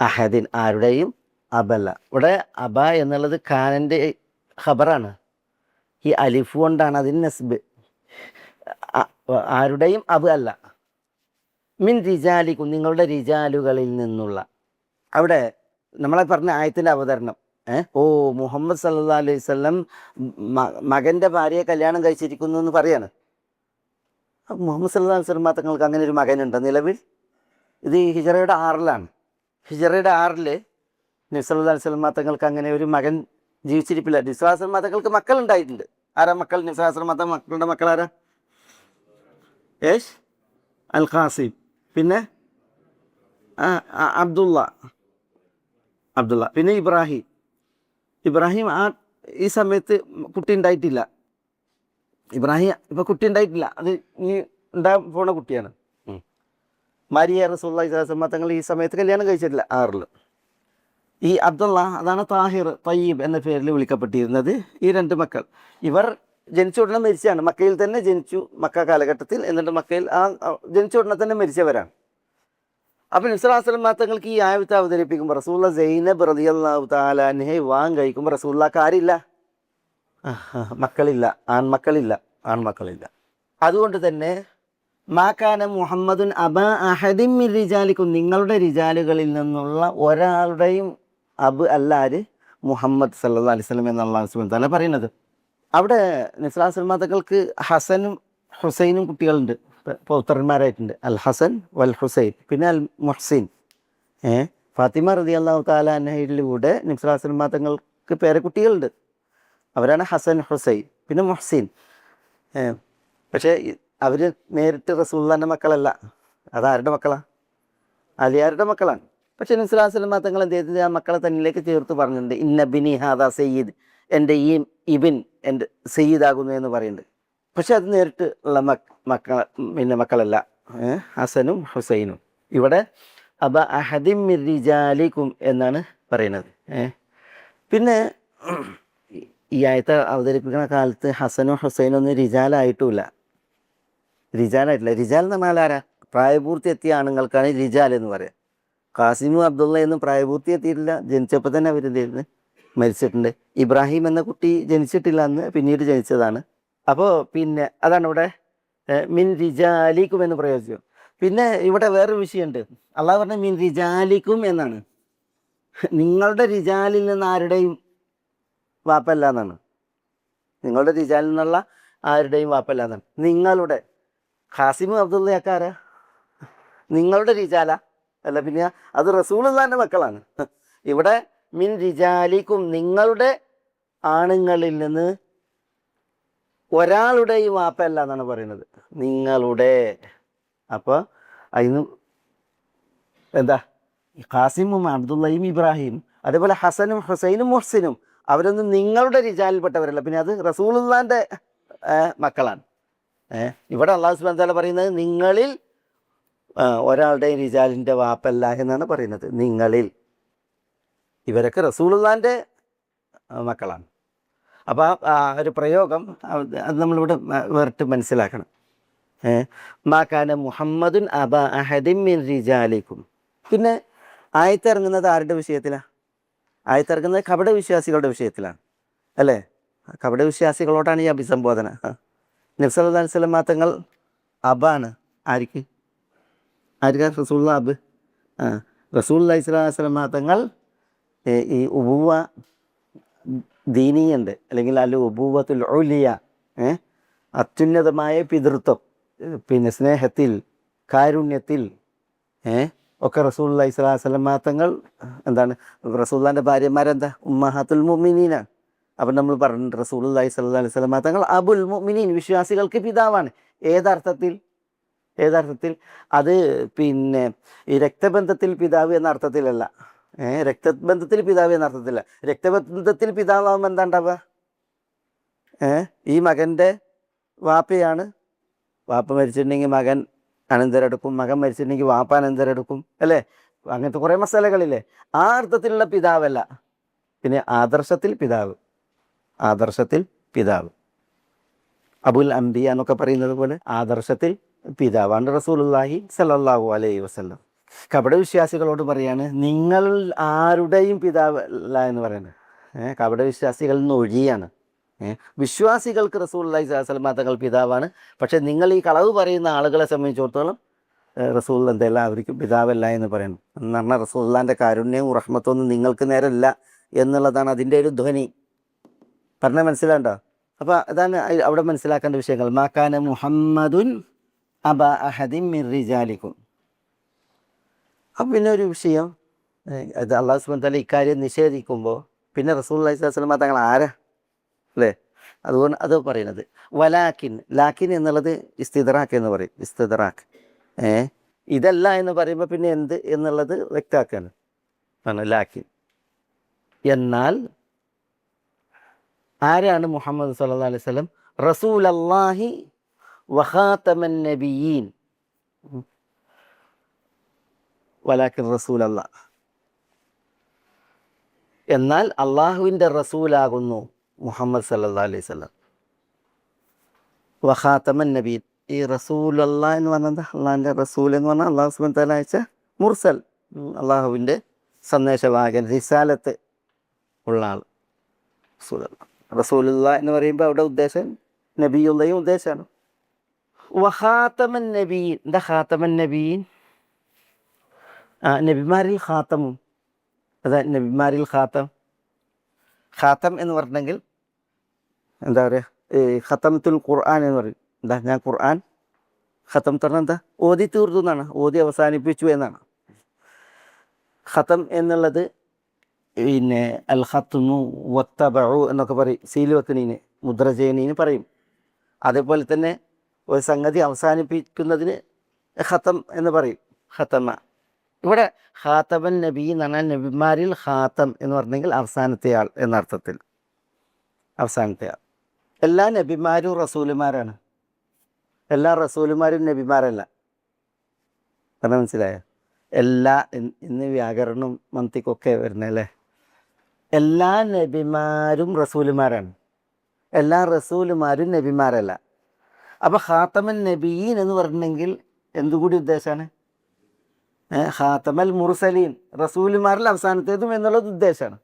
അഹദിൻ ആരുടെയും അബല്ല. ഇവിടെ അബ എന്നുള്ളത് ഖാനൻ്റെ ഖബറാണ്. ഈ അലിഫ് കൊണ്ടാണ് അതിന് നസ്ബ്. ആരുടെയും അബ് അല്ല. മിൻ റിജാലിക്കും നിങ്ങളുടെ റിജാലുകളിൽ നിന്നുള്ള. അവിടെ നമ്മളെ പറഞ്ഞ ആയത്തിൻ്റെ അവതരണം, മുഹമ്മദ് സല്ലല്ലാഹു അലൈഹി വസല്ലം മകൻ്റെ ഭാര്യയെ കല്യാണം കഴിച്ചിരിക്കുന്നു എന്ന് പറയാണ്. മുഹമ്മദ് സല്ലല്ലാഹു അലൈഹി വസല്ലം തങ്ങൾക്ക് അങ്ങനെ ഒരു മകനുണ്ട് നിലവിൽ. ഇത് ഹിജറയുടെ 6-ലാണ്. ഹിജറയുടെ 6 നബി സല്ലല്ലാഹു അലൈഹി വസല്ലം തങ്ങൾക്ക് അങ്ങനെ ഒരു മകൻ ജീവിച്ചിരിപ്പില്ല. നബി സല്ലല്ലാഹു അലൈഹി വസല്ലം തങ്ങൾക്ക് മക്കളുണ്ടായിട്ടുണ്ട്, ആരാ മക്കൾ? നിസാസ്ലമത്തെ മക്കളുടെ മക്കൾ ആരാ? യേശ് അൽ ഖാസിം, പിന്നെ അബ്ദുള്ള, പിന്നെ ഇബ്രാഹിം ഈ സമയത്ത് കുട്ടി ഉണ്ടായിട്ടില്ല. ഇബ്രാഹിം ഇപ്പം കുട്ടി ഉണ്ടായിട്ടില്ല, അത് ഇനി ഉണ്ടാകാൻ പോണ കുട്ടിയാണ്. മരിയ റസൂലുള്ളാഹി സ്വല്ലല്ലാഹു അലൈഹി വസല്ലം തങ്ങൾ ഈ സമയത്ത് കല്യാണം കഴിച്ചിട്ടില്ല 6. ഈ അബ്ദുള്ള, അതാണ് താഹിർ തയ്യീബ് എന്ന പേരിൽ വിളിക്കപ്പെട്ടിരുന്നത്. ഈ 2 മക്കൾ ഇവർ ജനിച്ച ഉടനെ മരിച്ചാണ്. മക്കയിൽ തന്നെ ജനിച്ചു, മക്ക കാലഘട്ടത്തിൽ. എന്നിട്ട് മക്കയിൽ ജനിച്ച ഉടനെ തന്നെ മരിച്ചവരാണ്. അപ്പം നബി സല്ലല്ലാഹു അലൈഹി വസല്ലം തങ്ങൾക്ക് ഈ ആയത്ത് അവതരിപ്പിക്കുമ്പോൾ റസൂലുള്ള സൈനബ് റളിയല്ലാഹു തആല അൻഹയെ വിവാഹം കഴിക്കുമ്പോൾ റസൂലുള്ളാഹിക്ക് ആരില്ല? ആൺമക്കളില്ല. അതുകൊണ്ട് തന്നെ മാകാന മുഹമ്മദുൻ അബാ അഹദിൻ മിൻ റിജാലിക്കും, നിങ്ങളുടെ റിജാലുകളിൽ നിന്നുള്ള ഒരാളുടെയും അബ് അല്ല ആര്? മുഹമ്മദ് സല്ലല്ലാഹു അലൈഹി വസല്ലം എന്ന് അല്ലാഹു സുബ്ഹാനഹു വ തആല പറയുന്നത്. അവിടെ നബി സല്ലല്ലാഹു അലൈഹി വസല്ലം തങ്ങൾക്ക് ഹസനും ഹുസൈനും കുട്ടികളുണ്ട്, പൗത്രന്മാരായിട്ടുണ്ട്. അൽ ഹസൻ വൽ ഹുസൈൻ, പിന്നെ അൽ മുഹ്സിൻ. ഫാത്തിമ റളിയല്ലാഹു തആല അൻഹയിലൂടെ നബി സല്ലല്ലാഹു അലൈഹി വസല്ലം തങ്ങൾക്ക് പേരക്കുട്ടികളുണ്ട്. അവരാണ് ഹസൻ, ഹുസൈൻ, പിന്നെ മുഹ്സിൻ. പക്ഷേ അവർ നേരിട്ട് റസൂലുള്ളാഹിൻ്റെ മക്കളല്ല. അതാരുടെ മക്കളാണ്? അലിയാരുടെ മക്കളാണ്. പക്ഷേ നബി സല്ലല്ലാഹു അലൈഹി വസല്ലം തങ്ങൾ എന്ത് ചെയ്തത്? ആ മക്കളെ തന്നിലേക്ക് ചേർത്ത് പറഞ്ഞിട്ടുണ്ട്. ഇന്ന ബിനി ഹാദാ സയ്യിദ്, എൻ്റെ ഈ ഇബിൻ എൻ്റെ സയ്യിദാകുന്നു എന്ന് പറയുന്നുണ്ട്. പക്ഷെ അത് നേരിട്ട് ഉള്ള മക്കളല്ല, ഹസനും ഹുസൈനും. ഇവിടെ അബ അഹദിൻ മിൻ റിജാലിക്കും എന്നാണ് പറയുന്നത്. പിന്നെ ഈ ആയത്ത് അവതരിപ്പിക്കുന്ന കാലത്ത് ഹസനും ഹുസൈനും ഒന്നും റിജാലായിട്ടുമില്ല. റിജാൽ എന്ന് പറഞ്ഞാൽ ആരാ? പ്രായപൂർത്തി എത്തിയ ആണുങ്ങൾക്കാണ് റിജാൽ എന്ന് പറയുക. ഖാസിമും അബ്ദുള്ള എന്നും പ്രായപൂർത്തി എത്തിയിട്ടില്ല. ജനിച്ചപ്പോൾ തന്നെ അവർ മരിച്ചിട്ടുണ്ട്. ഇബ്രാഹിം എന്ന കുട്ടി ജനിച്ചിട്ടില്ല, അന്ന് പിന്നീട് ജനിച്ചതാണ്. അപ്പോൾ പിന്നെ അതാണ് ഇവിടെ മിൻ റിജാലിക്കും എന്ന് പ്രയോഗിച്ചു. പിന്നെ ഇവിടെ വേറൊരു വിഷയമുണ്ട്. അള്ളാഹു പറഞ്ഞ മിൻ റിജാലിക്കും എന്നാണ്. നിങ്ങളുടെ റിജാലിൽ നിന്ന് ആരുടെയും വാപ്പല്ല എന്നാണ്. നിങ്ങളുടെ റിജാലിൽ നിന്നുള്ള ആരുടെയും വാപ്പല്ല എന്നാണ്. നിങ്ങളുടെ ഖാസിമും അബ്ദുള്ളയൊക്കെ ആരാ? നിങ്ങളുടെ റിജാല അല്ല, പിന്നെ അത് റസൂലുള്ളാഹിന്റെ മക്കളാണ്. ഇവിടെ മിൻ റിജാലിക്കും, നിങ്ങളുടെ ആണുങ്ങളിൽ നിന്ന് ഒരാളുടെയും വാപ്പല്ല എന്നാണ് പറയുന്നത്. നിങ്ങളുടെ. അപ്പോൾ അതിന് എന്താ? ഖാസിമും അബ്ദുള്ളയും ഇബ്രാഹിം, അതേപോലെ ഹസനും ഹുസൈനും മുഹ്സിനും അവരൊന്നും നിങ്ങളുടെ റിജാലിൽപ്പെട്ടവരല്ല. പിന്നെ അത് റസൂലുള്ളാഹിന്റെ മക്കളാണ്. ഇവിടെ അല്ലാഹു സുബ്ഹാനഹു വ തആല പറയുന്നത് നിങ്ങളിൽ ഒരാളുടെയും റിജാലിൻ്റെ വാപ്പല്ല എന്നാണ് പറയുന്നത്. നിങ്ങളിൽ. ഇവരൊക്കെ റസൂലുള്ളാഹിന്റെ മക്കളാണ്. അപ്പോൾ ആ ഒരു പ്രയോഗം അത് നമ്മളിവിടെ വേറിട്ട് മനസ്സിലാക്കണം. മാകാന മുഹമ്മദുൻ അബ അഹദിൻ മിൻ റിജാലിക്കും. പിന്നെ ആയത്തിറങ്ങുന്നത് ആരുടെ വിഷയത്തിലാണ്? ആയത്തിറങ്ങുന്നത് കപട വിശ്വാസികളുടെ വിഷയത്തിലാണ്, അല്ലേ? കപട വിശ്വാസികളോടാണ് ഈ അഭിസംബോധന. നബി സല്ലല്ലാഹു അലൈഹി വസല്ലം തങ്ങൾ അബാണ്. ആർക്ക്? റസൂലുള്ളാഹി അബ്. റസൂലുള്ളാഹി സ്വല്ലല്ലാഹു അലൈഹി വസല്ലം തങ്ങൾ ഈ ഉബുവ ദീനീയുണ്ട്, അല്ലെങ്കിൽ അൽ ഉബുവത്തുൽ ഉലിയ, അത്യുന്നതമായ പിതൃത്വം, പിന്നെ സ്നേഹത്തിൽ, കാരുണ്യത്തിൽ ഒക്കെ റസൂലുള്ളാഹി സ്വല്ലല്ലാഹു അലൈഹി വസല്ലം തങ്ങൾ എന്താണ്? റസൂലുള്ളാഹിൻ്റെ ഭാര്യമാരെന്താ? ഉമ്മഹാത്തുൽ മുഅ്മിനീനാണ്. അപ്പം നമ്മൾ പറഞ്ഞിട്ട് റസൂലുള്ളാഹി സ്വല്ലല്ലാഹു അലൈഹി വസല്ലം തങ്ങൾ അബുൽ മുഅ്മിനീൻ, വിശ്വാസികൾക്ക് പിതാവാണ്. ഏതർത്ഥത്തിൽ? അത് പിന്നെ ഈ രക്തബന്ധത്തിൽ പിതാവ് എന്ന അർത്ഥത്തിലല്ല. രക്തബന്ധത്തിൽ പിതാവ് എന്ന അർത്ഥത്തില്ല. രക്തബന്ധത്തിൽ പിതാവാകുമ്പോൾ എന്താ ഉണ്ടാവുക? ഈ മകൻ്റെ വാപ്പയാണ്. വാപ്പ മരിച്ചിട്ടുണ്ടെങ്കിൽ മകൻ അനന്തരെടുക്കും, മകൻ മരിച്ചിട്ടുണ്ടെങ്കിൽ വാപ്പ അനന്തരെടുക്കും, അല്ലേ? അങ്ങനത്തെ കുറേ മസാലകളില്ലേ? ആ അർത്ഥത്തിലുള്ള പിതാവല്ല. പിന്നെ ആദർശത്തിൽ പിതാവ്, അബുൽ അംബിയ എന്നൊക്കെ പറയുന്നത് പോലെ ആദർശത്തിൽ പിതാവാണ് റസൂലുള്ളാഹി സ്വല്ലല്ലാഹു അലൈഹി വസല്ലം. കപട വിശ്വാസികളോട് പറയാണ് നിങ്ങൾ ആരുടെയും പിതാവല്ല എന്ന് പറയുന്നത്. കപട വിശ്വാസികളിൽ നിന്ന് ഒഴിയാണ്. വിശ്വാസികൾക്ക് റസൂലുള്ളാഹി സ്വല്ലല്ലാഹു അലൈഹി വസല്ലം തങ്ങൾ പിതാവാണ്. പക്ഷേ നിങ്ങൾ ഈ കളവ് പറയുന്ന ആളുകളെ സംബന്ധിച്ചിടത്തോളം റസൂൽ എന്തല്ല, അവർക്ക് പിതാവല്ല എന്ന് പറയുന്നു. എന്ന് പറഞ്ഞാൽ റസൂലുള്ളാഹിൻ്റെ കാരുണ്യവും റഹ്മത്തൊന്നും നിങ്ങൾക്ക് നേരല്ല എന്നുള്ളതാണ് അതിൻ്റെ ഒരു ധ്വനി. പറഞ്ഞാൽ മനസ്സിലാണ്ടോ? അപ്പോൾ അതാണ് അവിടെ മനസ്സിലാക്കേണ്ട വിഷയങ്ങൾ. മാകാന മുഹമ്മദുൻ അബ അഹദിൻ മിൻ റിജാലിക്കും. അപ്പം പിന്നെ ഒരു വിഷയം, അത് അല്ലാഹു സുബ്ഹാനഹു വ തആല ഇക്കാര്യം നിഷേധിക്കുമ്പോൾ പിന്നെ റസൂലുള്ളാഹി സ്വല്ലല്ലാഹു അലൈഹി വസല്ലം തങ്ങൾ ആരാ? അല്ലേ? അതുകൊണ്ട് അത് പറയുന്നത്. വലാക്കിൻ, ലാക്കിൻ എന്നുള്ളത് ഇസ്തിദ്റാക്ക് എന്ന് പറയും. ഇസ്തിദ്റാക്ക് ഇതല്ല എന്ന് പറയുമ്പോൾ പിന്നെ എന്ത് എന്നുള്ളത് വ്യക്തമാക്കാണ് ആണ് ലാക്കിൻ. എന്നാൽ ആരാണ് മുഹമ്മദ് സല്ലല്ലാഹു അലൈഹി വസല്ലം? റസൂലല്ലാഹി വഖാതമൻ നബിയീൻ. വലാക്കിൻ റസൂലല്ലാ, എന്നാൽ അള്ളാഹുവിൻ്റെ റസൂലാകുന്നു മുഹമ്മദ് സല്ലല്ലാഹു അലൈഹി വസല്ലം. വഖാതമൻ നബിയീൻ, ഈ റസൂലല്ലാ എന്ന് പറഞ്ഞത് അള്ളാഹിൻ്റെ റസൂൽ എന്ന് പറഞ്ഞാൽ അള്ളാഹു സുബ്ഹാനഹു വ തആല അയച്ച മുർസൽ, അള്ളാഹുവിൻ്റെ സന്ദേശവാഹകൻ, റിസാലത്ത് ഉള്ള ആൾ റസൂലല്ലാ. റസൂലുള്ള എന്ന് പറയുമ്പോൾ അവിടെ ഉദ്ദേശം നബിയുള്ളയും ഉദ്ദേശമാണ്. വഖാതമൻ നബിയീൻ, എന്താ ഖാതമൻ നബിയീൻ? നബിമാരിൽ ഖാത്തമും, അതാ നബിമാരിൽ ഖാത്തം. ഖാത്തം എന്ന് പറഞ്ഞെങ്കിൽ എന്താ പറയുക, ഖത്തമത്തുൽ ഖുർആൻ എന്ന് പറയും. എന്താ, ഞാൻ ഖുർആൻ ഖത്തം പറഞ്ഞാൽ എന്താ, ഓതി തീർത്തു എന്നാണ്, ഓതി അവസാനിപ്പിച്ചു എന്നാണ്. ഖത്തം എന്നുള്ളത് പിന്നെ അൽ ഖത്മു വത്തബഉ എന്നൊക്കെ പറയും. സീൽ വെക്കണീന്, മുദ്ര ചെയ്യണീന് പറയും. അതേപോലെ തന്നെ ഒരു സംഗതി അവസാനിപ്പിക്കുന്നതിന് ഖത്തം എന്ന് പറയും, ഖത്തമ. ഇവിടെ ഖാതമൻ നബി എന്ന് പറഞ്ഞാൽ നബിമാരിൽ ഖാത്തം എന്ന് പറഞ്ഞെങ്കിൽ അവസാനത്തെ ആൾ എന്നർത്ഥത്തിൽ, അവസാനത്തെ ആൾ. എല്ലാ നബിമാരും റസൂലുമാരാണ്, എല്ലാ റസൂലുമാരും നബിമാരല്ല. കാരണം മനസ്സിലായോ? എല്ലാ ഇന്ന് വ്യാകരണവും മന്തിക്കൊക്കെ വരുന്നല്ലേ. എല്ലാ നബിമാരും റസൂലുമാരാണ്, എല്ലാ റസൂലുമാരും നബിമാരല്ല. അപ്പോൾ ഖാത്തമൻ നബിയീൻ എന്ന് പറഞ്ഞെങ്കിൽ എന്തുകൂടി ഉദ്ദേശമാണ്? ഖാത്തമൽ മുർസലീൻ, റസൂലുമാരിൽ അവസാനത്തേതും എന്നുള്ളത് ഉദ്ദേശമാണ്.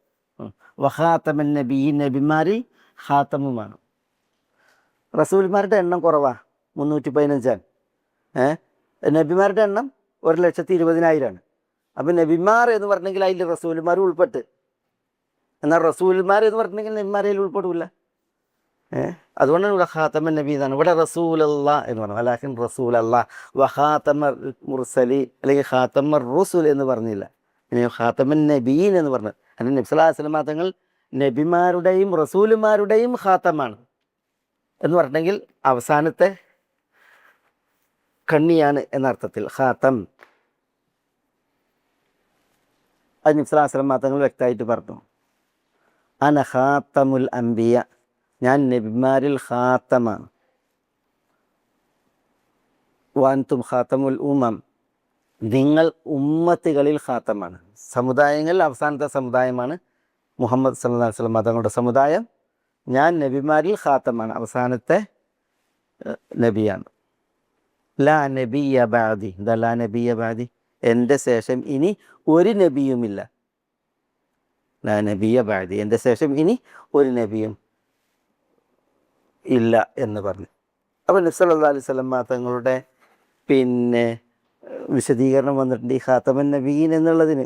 വഖാത്തമൻ നബിയീൻ, നബിമാരിൽ ഖാത്തമുമാണ്. റസൂലുമാരുടെ എണ്ണം കുറവാണ്, 315. നബിമാരുടെ എണ്ണം 1,20,000. അപ്പം നബിമാർ എന്ന് പറഞ്ഞെങ്കിൽ അതിൽ റസൂലുമാരും ഉൾപ്പെട്ട്. എന്നാൽ റസൂലുമാർ എന്ന് പറഞ്ഞെങ്കിൽ നബിമാരയിൽ ഉൾപ്പെടില്ല. അതുകൊണ്ടാണ് ഇവിടെ ഖാത്തമൻ നബി എന്നാണ്. ഇവിടെ റസൂലല്ലാ എന്ന് പറഞ്ഞു, വലാകിൻ റസൂലല്ലാ വഖാതമൽ മുർസലീൻ, അല്ലെങ്കിൽ ഖാത്തമർ റുസുൽ എന്ന് പറഞ്ഞില്ല. ഇനി ഖാത്തമൻ നബീൻ എന്ന് പറഞ്ഞു. അങ്ങനെ നബി സല്ലല്ലാഹു അലൈഹി വസല്ലം തങ്ങൾ നബിമാരുടെയും റസൂലുമാരുടെയും ഖാത്തമാണ് എന്ന് പറഞ്ഞെങ്കിൽ അവസാനത്തെ കണ്ണിയാണ് എന്നർത്ഥത്തിൽ ഖാത്തം. അത് നബി സല്ലല്ലാഹു അലൈഹി വസല്ലം തങ്ങൾ വ്യക്തമായിട്ട് പറഞ്ഞു, അന ഖാത്തമുൽ അംബിയ, ഞാൻ നബിമാരിൽ ഖാത്തമാണ്. വഅൻതും ഖാത്തമുൽ ഉമം, നിങ്ങൾ ഉമ്മത്തുകളിൽ ഖാത്തമാണ്. സമുദായങ്ങളിൽ അവസാനത്തെ സമുദായമാണ് മുഹമ്മദ് സല്ലല്ലാഹു അലൈഹി വസല്ലം തങ്ങളുടെ സമുദായം. ഞാൻ നബിമാരിൽ ഖാത്തമാണ്, അവസാനത്തെ നബിയാണ്. ലാ നബിയ ബഅദി, എന്താ ലാ നബിയ ബഅദി? എൻ്റെ ശേഷം ഇനി ഒരു നബിയുമില്ല. ലാ നബിയ ബഅദി, എൻ്റെ ശേഷം ഇനി ഒരു നബിയും ഇല്ല എന്ന് പറഞ്ഞു. അപ്പോൾ നബി സല്ലല്ലാഹു അലൈഹി വസല്ലം തങ്ങളുടെ പിന്നെ വിശദീകരണം വന്നിട്ടുണ്ട് ഈ ഖാത്തമൻ നബീൻ എന്നുള്ളതിന്,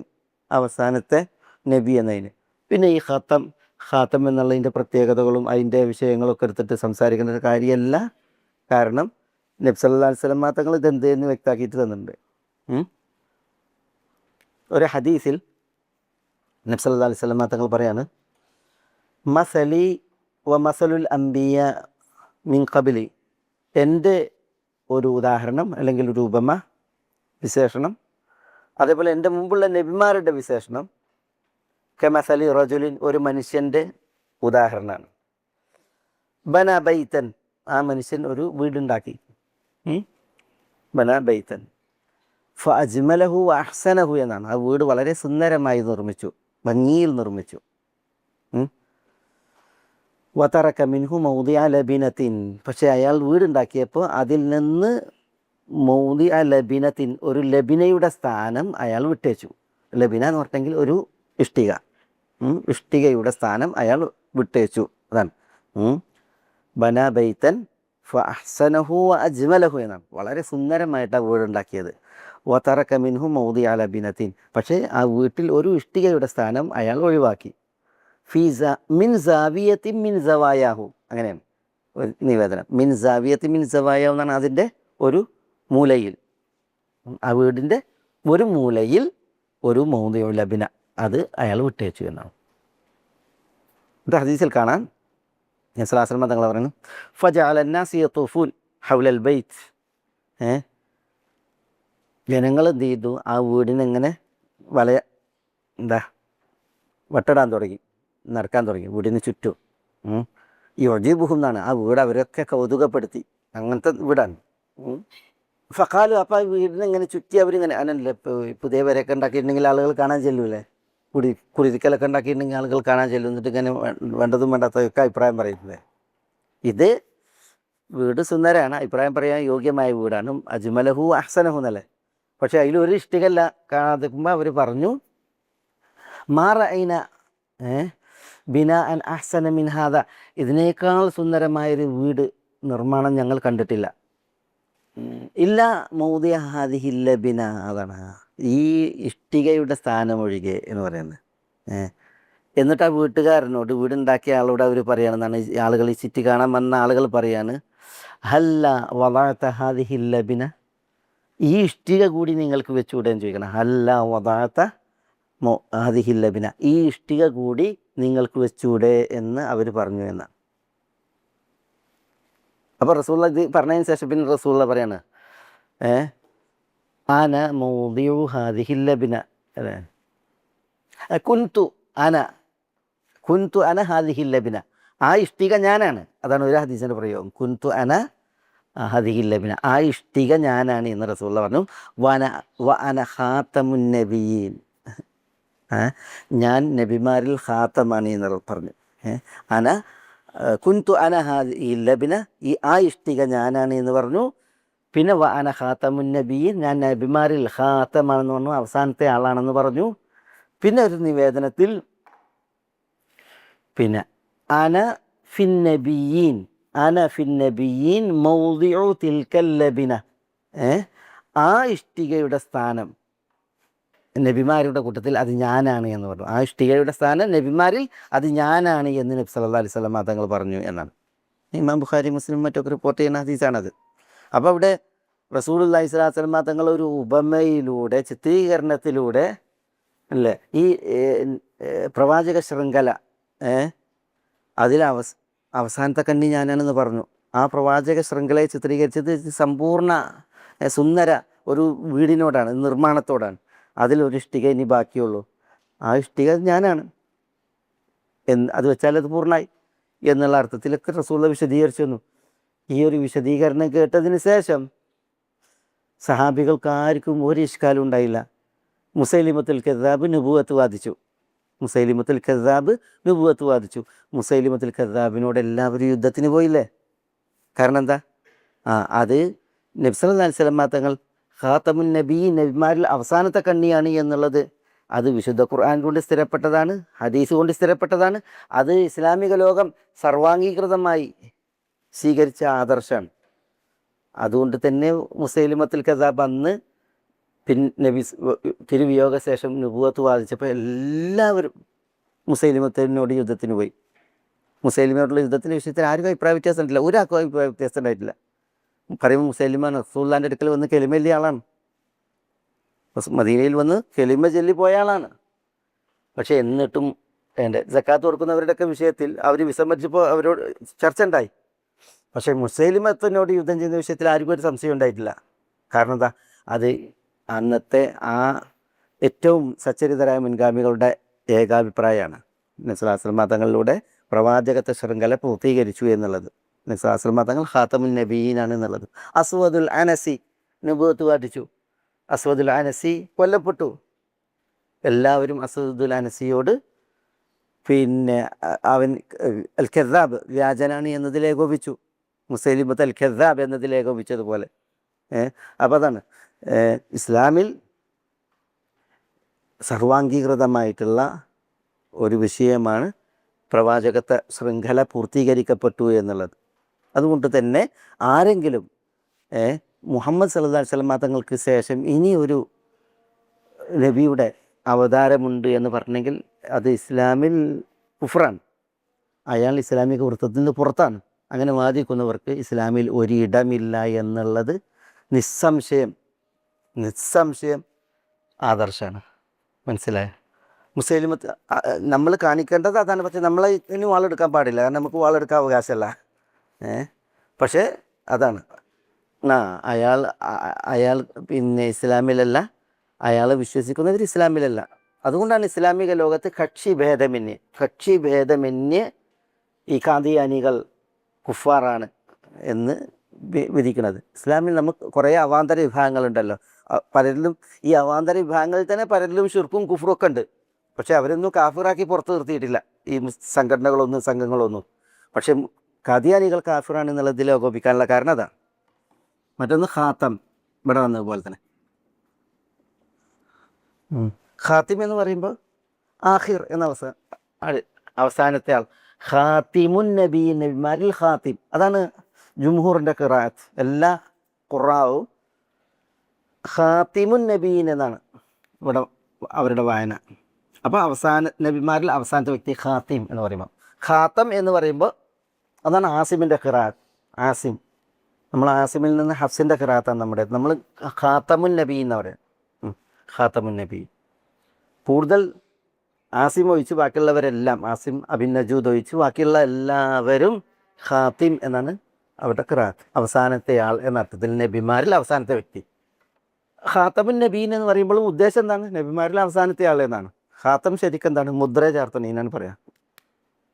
അവസാനത്തെ നബി എന്നതിന്. പിന്നെ ഈ ഖാത്തം എന്നുള്ളതിൻ്റെ പ്രത്യേകതകളും അതിൻ്റെ വിഷയങ്ങളൊക്കെ എടുത്തിട്ട് സംസാരിക്കേണ്ട ഒരു കാര്യമല്ല. കാരണം നബി സല്ലല്ലാഹു അലൈഹി വസല്ലം തങ്ങൾ ഇതെന്ത് എന്ന് വ്യക്തമാക്കിയിട്ട് തന്നിട്ടുണ്ട്. ഒരു ഹദീസിൽ നബി സല്ലല്ലാഹു അലൈഹി വസല്ലം തങ്ങൾ പറയാണ്, മസലി വ മസലുൽ അംബിയ മിൻ ഖബലി, എൻ്റെ ഒരു ഉദാഹരണം അല്ലെങ്കിൽ ഒരു ഉപമ, വിശേഷണം, അതേപോലെ എൻ്റെ മുമ്പുള്ള നബിമാരുടെ വിശേഷണം, കമസലി റജുലിൻ, ഒരു മനുഷ്യൻ്റെ ഉദാഹരണമാണ്. ബന ബൈത്തൻ, ആ മനുഷ്യൻ ഒരു വീടുണ്ടാക്കി. ബന ബൈത്തൻ ഫ അജ്മലഹു വ അഹ്സനഹു എന്നാണ്. ആ വീട് വളരെ സുന്ദരമായി നിർമ്മിച്ചു, ഭംഗിയിൽ നിർമ്മിച്ചു. വതറക മിൻഹു മൗദിഅ ലബിനത്തിൻ, പക്ഷേ അയാൾ വീടുണ്ടാക്കിയപ്പോൾ അതിൽ നിന്ന് മൗദിഅ ലബിനത്തിൻ, ഒരു ലബിനയുടെ സ്ഥാനം അയാൾ വിട്ടേച്ചു. ലബിന എന്ന് പറഞ്ഞെങ്കിൽ ഒരു ഇഷ്ടിക, ഇഷ്ടികയുടെ സ്ഥാനം അയാൾ വിട്ടേച്ചു. അതാണ് ബന ബൈത്തൻ ഫ അഹ്സനഹു വ അജ്മലഹു എന്നാണ്. വളരെ സുന്ദരമായിട്ടാണ് വീടുണ്ടാക്കിയത്. വതറക മിൻഹു മൗദിഅ ലബിനത്തിൻ, പക്ഷേ ആ വീട്ടിൽ ഒരു ഇഷ്ടികയുടെ സ്ഥാനം അയാൾ ഒഴിവാക്കി. മിൻ സാവിയത്തി മിൻ സവായാഹു, അങ്ങനെയാണ് ഒരു നിവേദനം. മിൻ സാവിയത്തി മിൻ സവായാഹു എന്നാണ് അതിൻ്റെ ഒരു മൂലയിൽ, ആ വീടിൻ്റെ ഒരു മൂലയിൽ ഒരു മൗദിഉ ലബിന, അത് അയാൾ വിട്ടേച്ചു എന്നാണ്. ഇത് ഹദീസിൽ കാണാൻ ഞാൻ സ്വലാസ്ലമ തങ്ങൾ പറയുന്നു ഫജഅലന്നാസി യതൂഫൂൻ ഹൗലൽ ബൈത്ത്. ജനങ്ങൾ എന്ത് ചെയ്തു, ആ വീടിനെങ്ങനെ വട്ടടാൻ തുടങ്ങി, നടക്കാൻ തുടങ്ങി വീടിന് ചുറ്റും. ഈ ഒജീബുഹും എന്നാണ് ആ വീട് അവരൊക്കെ കൗതുകപ്പെടുത്തി. അങ്ങനത്തെ വീടാണ്. ഫഖാലു, അപ്പോൾ ആ വീടിനെ ഇങ്ങനെ ചുറ്റി അവരിങ്ങനെ അനല്ലേ, പുതിയ വരെയൊക്കെ ഉണ്ടാക്കിയിട്ടുണ്ടെങ്കിൽ ആളുകൾ കാണാൻ ചെല്ലൂലേ, കുടിരിക്കലൊക്കെ ഉണ്ടാക്കിയിട്ടുണ്ടെങ്കിൽ ആളുകൾ കാണാൻ ചെല്ലും. എന്നിട്ട് ഇങ്ങനെ വേണ്ടതും വേണ്ടാത്തതൊക്കെ അഭിപ്രായം പറയുന്നത്. ഇത് വീട് സുന്ദരമാണ്, അഭിപ്രായം പറയാൻ യോഗ്യമായ വീടാണ്. അജ്മലഹു അഹ്സനഹു എന്നല്ലേ. പക്ഷെ അതിലൊരു ഇഷ്ടികല്ല കാണാതിരിക്കുമ്പോൾ അവർ പറഞ്ഞു മാറ ഐന ബിന അൻ അഹ്സന മിൻ ഹാദ, ഇതിനേക്കാൾ സുന്ദരമായൊരു വീട് നിർമ്മാണം ഞങ്ങൾ കണ്ടിട്ടില്ല. ഇല്ല മൗദിയ ഹാദിഹില്ല ബിന, അതാണ് ഈ ഇഷ്ടികയുടെ സ്ഥാനമൊഴികെ എന്ന് പറയുന്നത്. എന്നിട്ട് ആ വീട്ടുകാരനോട്, വീടുണ്ടാക്കിയ ആളോട് അവർ പറയുകയാണെന്നാണ് ആളുകൾ, ഈ ചുറ്റി കാണാൻ വന്ന ആളുകൾ പറയാണ്, ഹല്ല വദഅത ഹാദിഹില്ല ബിന, ഈ ഇഷ്ടിക കൂടി നിങ്ങൾക്ക് വെച്ചുകൂടെ എന്ന് ചോദിക്കണം. ഹല്ല വദഅത ഹാദിഹില്ല ബിന, ഈ ഇഷ്ടിക കൂടി നിങ്ങൾക്ക് വെച്ചുകൂടെ എന്ന് അവർ പറഞ്ഞു എന്നാണ്. അപ്പോൾ റസൂലുള്ള ഇത് പറഞ്ഞതിന് ശേഷം പിന്നെ റസൂലുള്ള പറയാണ് ആന മൗദിഉ ഹാദിഹില്ല ബിന, അല്ലേ, കുൻതു അന ഹാദിഹില്ല ബിന, ആ ഇഷ്ടിക ഞാനാണ്. അതാണ് ഒരു ഹദീസിൻ്റെ പ്രയോഗം, കുൻതു അന ഹാദിഹില്ല ബിന, ആ ഇഷ്ടിക ഞാനാണ് എന്ന് റസൂലുള്ള പറഞ്ഞു. വ അന ഖാതമുൻ നബിയീൻ, ഞാൻ നബിമാരിൽ ഖാത്തമാണ് എന്ന് പറഞ്ഞു. കുൻതു അന ഹാദിഹില്ല ബിന, ആ ഇഷ്ടിക ഞാനാണ് എന്ന് പറഞ്ഞു. പിന്നെ വ അന ഖാതമുൻ നബിയീൻ, ഞാൻ നബിമാരിൽ ഖാത്തമാണെന്ന് പറഞ്ഞു, അവസാനത്തെ ആളാണെന്ന് പറഞ്ഞു. പിന്നെ ഒരു നിവേദനത്തിൽ പിന്നെ അന ഫിന്നബിയീൻ മൗദിഉ തിൽക്കൽ ലബിന, ആ ഇഷ്ടികയുടെ സ്ഥാനം നബിമാരുടെ കൂട്ടത്തിൽ അത് ഞാനാണ് എന്ന് പറഞ്ഞു. ആ ഇഷ്ടികയുടെ സ്ഥാനം നബിമാരിൽ അത് ഞാനാണ് എന്ന് നബി സല്ലല്ലാഹു അലൈഹി വസല്ലം തങ്ങൾ പറഞ്ഞു എന്നാണ്. ഇമാം ബുഖാരി മുസ്ലിം മറ്റൊക്കെ റിപ്പോർട്ട് ചെയ്യുന്ന ഹദീസാണത്. അപ്പോൾ അവിടെ റസൂലുള്ളാഹി സ്വല്ലല്ലാഹു അലൈഹി വസല്ലം തങ്ങൾ ഒരു ഉപമയിലൂടെ, ചിത്രീകരണത്തിലൂടെ അല്ലേ, ഈ പ്രവാചക ശൃംഖല അതിൽ അവസാനത്തെ കണ്ണി ഞാനാണെന്ന് പറഞ്ഞു. ആ പ്രവാചക ശൃംഖലയെ ചിത്രീകരിച്ചത് സമ്പൂർണ്ണ സുന്ദര ഒരു വീടിനോടാണ്, നിർമ്മാണത്തോടാണ്. അതിലൊരു ഇഷ്ടിക ഇനി ബാക്കിയുള്ളൂ, ആ ഇഷ്ടിക ഞാനാണ് അത് വെച്ചാൽ അത് പൂർണ്ണമായി എന്നുള്ള അർത്ഥത്തിലൊക്കെ റസൂലുള്ള വിശദീകരിച്ചു തന്നു. ഈ ഒരു വിശദീകരണം കേട്ടതിന് ശേഷം സഹാബികൾക്ക് ആർക്കും ഒരു ഇഷ്കാലും ഉണ്ടായില്ല. മുസൈലിമത്തുൽ കദ്ദാബ് നുബുവത്ത് വാദിച്ചു. മുസൈലിമത്തുൽ കദ്ദാബിനോട് എല്ലാവരും യുദ്ധത്തിന് പോയില്ലേ? കാരണം എന്താ? അത് നബി സല്ലല്ലാഹു അലൈഹി വസല്ലം തങ്ങൾ ഖാതമുൻ നബിയീൻ, നബിമാരിൽ അവസാനത്തെ കണ്ണിയാണ് എന്നുള്ളത് അത് വിശുദ്ധ ഖുർആൻ കൊണ്ട് സ്ഥിരപ്പെട്ടതാണ്, ഹദീസ് കൊണ്ട് സ്ഥിരപ്പെട്ടതാണ്. അത് ഇസ്ലാമിക ലോകം സർവാംഗീകൃതമായി സ്വീകരിച്ച ആദർശമാണ്. അതുകൊണ്ട് തന്നെ മുസൈലിമത്തുൽ കദ്ദാബ് അന്ന് തിരുവിയോഗ ശേഷം നുബുവത്ത് വാദിച്ചപ്പോൾ എല്ലാവരും മുസൈലിമത്തിനോട് യുദ്ധത്തിന് പോയി. മുസൈലിമയോടുള്ള യുദ്ധത്തിൻ്റെ വിഷയത്തിൽ ആർക്കും അഭിപ്രായ വ്യത്യാസം ഉണ്ടായിട്ടില്ല, ഒരാൾക്കും അഭിപ്രായ വ്യത്യാസം ഉണ്ടായിട്ടില്ല. പറയുമ്പോൾ മുസൈലിമ റസൂലുള്ളാഹിൻ്റെ അടുക്കൽ വന്ന് കെലിമ ചൊല്ലിയ ആളാണ്, മദീനയിൽ വന്ന് കെലിമ ചൊല്ലി പോയ ആളാണ്. പക്ഷേ എന്നിട്ടും സക്കാത്ത് കൊടുക്കുന്നവരുടെയൊക്കെ വിഷയത്തിൽ അവർ വിസമ്മതിച്ചപ്പോൾ അവരോട് ചർച്ച ഉണ്ടായി. പക്ഷേ മുസൈലിമത്തിനോട് യുദ്ധം ചെയ്യുന്ന വിഷയത്തിൽ ആർക്കും ഒരു സംശയം ഉണ്ടായിട്ടില്ല. കാരണം എന്താ? അത് അന്നത്തെ ആ ഏറ്റവും സച്ചരിതരായ മുൻഗാമികളുടെ ഏകാഭിപ്രായമാണ്. നബി സല്ലല്ലാഹു അലൈഹി വസല്ലം തങ്ങളിലൂടെ പ്രവാചകത്വ ശൃംഖല പൂർത്തീകരിച്ചു എന്നുള്ളത്. നബി സല്ലല്ലാഹു അലൈഹി വസല്ലം തങ്ങൾ ഖാതമുൻ നബിയീനാണ് എന്നുള്ളത്. അസ്വദുൽ അനസി നുബുവത്ത് വാദിച്ചു. അസ്വദുൽ അനസി കൊല്ലപ്പെട്ടു. എല്ലാവരും അസ്വദുൽ അനസിയോട് പിന്നെ അവൻ അൽ കദ്ദാബ് വ്യാജനാണ് എന്നതിൽ ഏകോപിച്ചു. മുസൈലിമത്ത് അൽ കദ്ദാബ് എന്നതിൽ ഏകോപിച്ചതുപോലെ. അപ്പോൾ അതാണ് ഇസ്ലാമിൽ സർവാംഗീകൃതമായിട്ടുള്ള ഒരു വിഷയമാണ് പ്രവാചകത്വ ശൃംഖല പൂർത്തീകരിക്കപ്പെട്ടു എന്നുള്ളത്. അതുകൊണ്ട് തന്നെ ആരെങ്കിലും മുഹമ്മദ് സല്ലല്ലാഹു അലൈഹി വസല്ലം തങ്ങൾക്ക് ശേഷം ഇനി ഒരു നബിയുടെ അവതാരമുണ്ട് എന്ന് പറഞ്ഞെങ്കിൽ അത് ഇസ്ലാമിൽ കുഫ്റാണ്, അയാൾ ഇസ്ലാമിക വൃത്തത്തിൽ നിന്ന് പുറത്താണ്. അങ്ങനെ വാദിക്കുന്നവർക്ക് ഇസ്ലാമിൽ ഒരിടമില്ല എന്നുള്ളത് നിസ്സംശയം ആദർശമാണ്. മനസ്സിലായോ? മുസൈലിമത്ത് നമ്മൾ കാണിക്കേണ്ടത് അതാണ്. പക്ഷേ നമ്മളെ ഇനി വാളെടുക്കാൻ പാടില്ല, കാരണം നമുക്ക് വാളെടുക്കാൻ അവകാശമല്ല. പക്ഷേ അതാണ് അയാൾ അയാൾ പിന്നെ ഇസ്ലാമിലല്ല, അയാൾ വിശ്വസിക്കുന്നവർ ഇസ്ലാമിലല്ല. അതുകൊണ്ടാണ് ഇസ്ലാമിക ലോകത്ത് കക്ഷി ഭേദമന്യേ ഈ കാദിയാനികൾ കുഫാറാണ് എന്ന് വിധിക്കുന്നത്. ഇസ്ലാമിൽ നമുക്ക് കുറേ അവാന്തര വിഭാഗങ്ങളുണ്ടല്ലോ. പലരിലും ഈ അവാന്തര വിഭാഗങ്ങളിൽ തന്നെ പലരിലും ഷിർക്കും കുഫറും ഒക്കെ ഉണ്ട്. പക്ഷേ അവരൊന്നും കാഫിറാക്കി പുറത്ത് നിർത്തിയിട്ടില്ല ഈ സംഘങ്ങളൊന്നും. പക്ഷെ കാദിയാനികൾ കാഫിറാണ് എന്നുള്ളതിൽ ആരോപിക്കാനുള്ള കാരണം അതാണ്. മറ്റൊന്ന് ഖാത്തം, ഇവിടെ വന്നതുപോലെ തന്നെ ഖാത്തിം എന്ന് പറയുമ്പോൾ ആഹിർ എന്ന അവസാനത്തെ ആൾ, ഖാത്തിമുൻ നബി, നബിമാരിൽ ഖാത്തിം. അതാണ് ജുംഹൂറിൻ്റെ ഖിറാഅത്ത്. എല്ലാ ഖുറാവും ഖാത്തിമുൻ നബീൻ എന്നാണ് ഇവിടെ അവരുടെ വായന. അപ്പോൾ നബിമാരിൽ അവസാനത്തെ വ്യക്തി ഖാത്തിം എന്ന് പറയുമ്പോൾ, ഖാത്തം എന്ന് പറയുമ്പോൾ അതാണ് ആസിമിൻ്റെ ഖിറാഅത്ത്. ആസിം, നമ്മൾ ആസിമിൽ നിന്ന് ഹഫ്സിൻ്റെ ഖിറാഅത്താണ് നമ്മുടെ. നമ്മൾ ഖാത്തമുൻ നബി എന്ന് പറയും. ഖാത്തമുൻ നബി. കൂടുതൽ ആസിം ഒഴിച്ച് ബാക്കിയുള്ളവരെല്ലാം, ആസിം അബിൻ നജൂദ് ഒഴിച്ച് ബാക്കിയുള്ള എല്ലാവരും ഖാത്തിം എന്നാണ് അവരുടെ ഖിറാഅത്ത്. അവസാനത്തെ ആൾ എന്ന അർത്ഥത്തിൽ, നബിമാരിൽ അവസാനത്തെ വ്യക്തി. ഖാത്തമുൻ നബീൻ എന്ന് പറയുമ്പോഴും ഉദ്ദേശം എന്താണ്? നബിമാരിൽ അവസാനത്തെ ആൾ എന്നാണ്. ഖാത്തം ശരിക്കും എന്താണ്? മുദ്ര ചേർത്തണം എന്നാണ് പറയാം.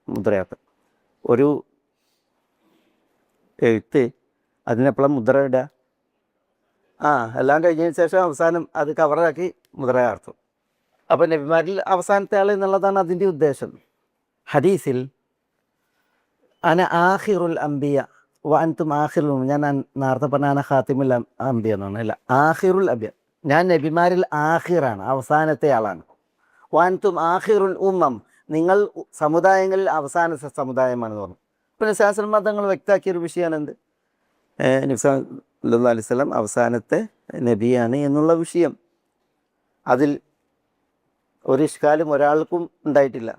മുദ്രയാത്തം ഒരു എഴുത്ത്, അതിനെപ്പോഴും മുദ്ര ഇടുക. എല്ലാം കഴിഞ്ഞതിന് ശേഷം അവസാനം അത് കവറാക്കി മുദ്ര ചേർത്തു. അപ്പോൾ നബിമാരിൽ അവസാനത്തെ ആൾ എന്നുള്ളതാണ് അതിൻ്റെ ഉദ്ദേശം. ഹദീസിൽ അന ആഖിറുൽ അംബിയ വ അൻതും ആഖിറുൽ, ഞാൻ നേരത്തെ പറഞ്ഞ അന ഖാത്തിമുൽ അംബിയ എന്നാണ്. അല്ല, ആഖിറുൽ അംബിയ, ഞാൻ നബിമാരിൽ ആഖിറാണ്, അവസാനത്തെ ആളാണ്. വ അൻതും ആഖിറുൽ ഉമ്മം, നിങ്ങൾ സമുദായങ്ങളിൽ അവസാനത്തെ സമുദായമാണെന്ന് പറഞ്ഞു. പിന്നെ ശാസ്ത്ര മതങ്ങൾ വ്യക്തമാക്കിയൊരു വിഷയമാണ് എന്ത്? നബി സല്ലല്ലാഹു അലൈഹി വസല്ലം അവസാനത്തെ നബിയാണ് എന്നുള്ള വിഷയം. അതിൽ ഒരു ഇഷ്കാലും ഒരാൾക്കും ഉണ്ടായിട്ടില്ല.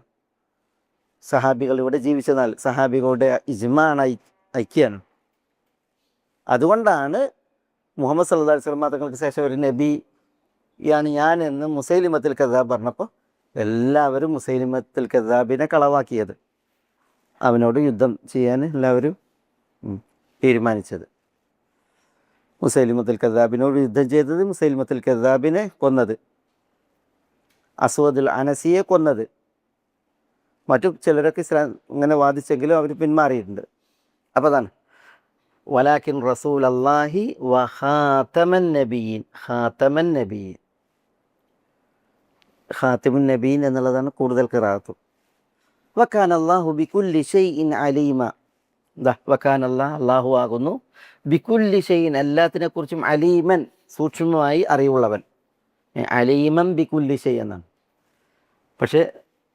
സഹാബികൾ ഇവിടെ ജീവിച്ചെന്നാൽ സഹാബികളുടെ ഇജ്മാഅാണ്, ഐക്യമാണ്. അതുകൊണ്ടാണ് മുഹമ്മദ് സല്ലല്ലാഹു അലൈഹി വസല്ലം തങ്ങൾക്ക് ശേഷം ഒരു നബിയാണ് ഞാൻ എന്ന് മുസൈലിമത്തുൽ കദ്ദാബ് പറഞ്ഞപ്പോൾ എല്ലാവരും മുസൈലിമത്തുൽ കദ്ദാബിനെ കളവാക്കിയത്, അവനോട് യുദ്ധം ചെയ്യാൻ എല്ലാവരും തീരുമാനിച്ചത്. മുസൈലിമത്തുൽ കദ്ദാബിനോട് യുദ്ധം ചെയ്തത്, മുസൈലിമത്തുൽ കദ്ദാബിനെ കൊന്നത്, അസ്വദുൽ അനസിയെ കൊന്നത്. മറ്റു ചിലരൊക്കെ ഇസ്ലാം ഇങ്ങനെ വാദിച്ചെങ്കിലും അവർ പിന്മാറിയിട്ടുണ്ട്. അപ്പോൾ അതാണ് വലാകിൻ റസൂൽ അല്ലാഹി വ ഖാതമൻ നബിയീൻ. ഖാത്തിമുൻ നബീൻ എന്നുള്ളതാണ് കൂടുതൽ ഖിറാഅത്ത്. വകാന അല്ലാഹു ബികുല്ലി ഷൈഇൻ അലീമ. വകാന അല്ലാഹു ആകുന്നു ബികുല്ലി ഷൈഇൻ, എല്ലാത്തിനെക്കുറിച്ചും, അലീമൻ, സൂക്ഷ്മമായി അറിവുള്ളവൻ. അലീമൻ ബികുല്ലി ഷൈ എന്നാണ്. പക്ഷേ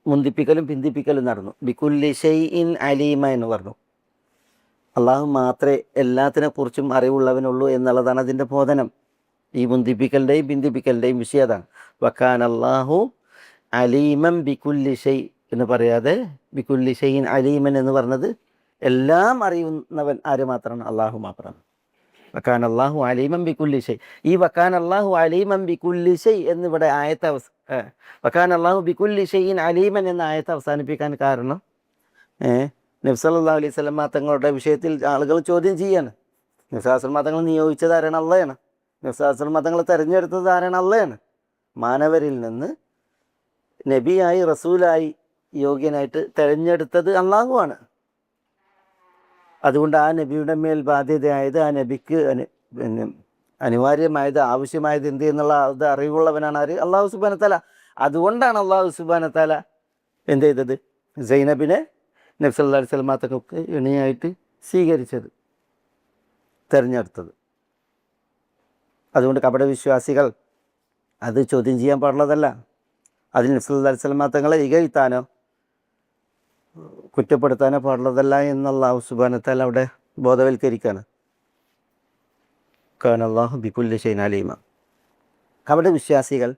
മുന്തിപ്പിക്കലും പിന്തിപ്പിക്കലും നടന്നു. ബികുല്ലി ഷൈഇൻ അലീമ എന്ന് പറഞ്ഞു. അള്ളാഹു മാത്രമേ എല്ലാത്തിനെക്കുറിച്ചും അറിവുള്ളവനുള്ളൂ എന്നുള്ളതാണ് അതിൻ്റെ ബോധനം. ഈ മുന്തിപ്പിക്കലിൻ്റെയും പിന്തിപ്പിക്കലിൻ്റെയും വിഷയം അതാണ്. വകാന അല്ലാഹു അലീമൻ ബികുല്ലി ഷൈ എന്ന് പറയാതെ ബികുല്ലി ഷൈഇൻ അലീമൻ എന്ന് പറഞ്ഞത് എല്ലാം അറിയുന്നവൻ ആര് മാത്രമാണ്? അള്ളാഹു മാത്രമാണ്. വകാന അല്ലാഹു അലീമൻ ബികുല്ലി ഷൈ. ഈ വകാന അല്ലാഹു അലീമൻ ബികുല്ലി ഷൈ എന്നിവിടെ വകാന അല്ലാഹു ബികുല്ലി ഷൈഇൻ അലീമൻ എന്ന ആയത്ത് അവസാനിപ്പിക്കാൻ കാരണം നബി സല്ലല്ലാഹു അലൈഹി വസല്ലം തങ്ങളുടെ വിഷയത്തിൽ ആളുകൾ ചോദ്യം ചെയ്യാണ്. നബി സല്ലല്ലാഹു അലൈഹി വസല്ലം തങ്ങൾ നിയോഗിച്ചത് ആരാണ്? അള്ളയാണ്. നബി സല്ലല്ലാഹു അലൈഹി വസല്ലം തങ്ങൾ തിരഞ്ഞെടുത്തത് ആരാണ്? അള്ളയാണ്. മാനവരിൽ നിന്ന് നബിയായി, റസൂലായി, യോഗ്യനായിട്ട് തിരഞ്ഞെടുത്തത് അള്ളാഹുവാണ്. അതുകൊണ്ട് ആ നബിയുടെ മേൽ ബാധ്യതയായത്, ആ നബിക്ക് അനിവാര്യമായത്, ആവശ്യമായത് എന്ത് എന്നുള്ള അത് അറിവുള്ളവനാണ് ആര്? അള്ളാഹു സുബ്ഹാനഹു വ തആല. അതുകൊണ്ടാണ് അള്ളാഹു സുബ്ഹാനഹു വ തആല എന്ത് ചെയ്തത്? സൈനബിനെ നബി സല്ലല്ലാഹു അലൈഹി വസല്ലം തങ്ങൾക്ക് ഇണയായിട്ട് സ്വീകരിച്ചത്, തിരഞ്ഞെടുത്തത്. അതുകൊണ്ട് കപടവിശ്വാസികൾ അത് ചോദ്യം ചെയ്യാൻ പാടുള്ളതല്ല. അതിൽ നബി സല്ലല്ലാഹു അലൈഹി വസല്ലം തങ്ങളെ ഇകഴ്ത്താനോ കുറ്റപ്പെടുത്താനോ പാടുള്ളതല്ല എന്ന് അല്ലാഹു സുബ്ഹാനഹു വ തആല അവിടെ ബോധവൽക്കരിക്കുകയാണ്. കാന അല്ലാഹു ബികുല്ലി ഷൈഇൻ അലീമ. കപടവിശ്വാസികൾ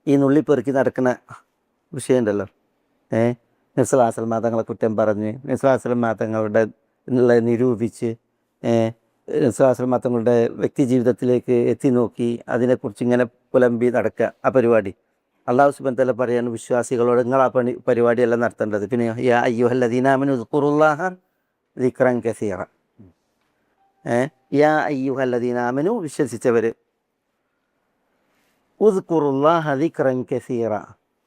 ഈ നുള്ളിപ്പെറുക്കി നടക്കുന്ന വിഷയമുണ്ടല്ലോ, നബി സല്ലല്ലാഹു അലൈഹി വസല്ലം തങ്ങളെ കുറ്റം പറഞ്ഞ്, നബി സല്ലല്ലാഹു അലൈഹി വസല്ലം തങ്ങളുടെ നിരൂപിച്ച്, നബി സല്ലല്ലാഹു അലൈഹി വസല്ലം തങ്ങളുടെ വ്യക്തി ജീവിതത്തിലേക്ക് എത്തി നോക്കി അതിനെക്കുറിച്ച് ഇങ്ങനെ പുലമ്പി നടക്കുക, ആ പരിപാടി. അള്ളാഹു സുബ്ഹാനഹു വ തആല പറയാണ് വിശ്വാസികളോട് നിങ്ങൾ ആ പരിപാടിയെല്ലാം നടത്തേണ്ടത്. പിന്നെ യാ അയ്യുഹല്ലദീന ആമനു ഉസ്കുറുല്ലാഹ ദിക്റൻ കസീറ. യാ അയ്യുഹല്ലദീന ആമനു വിശ്വസിച്ചവർ, ഉസ്കുറുല്ലാഹ ദിക്റൻ കസീറ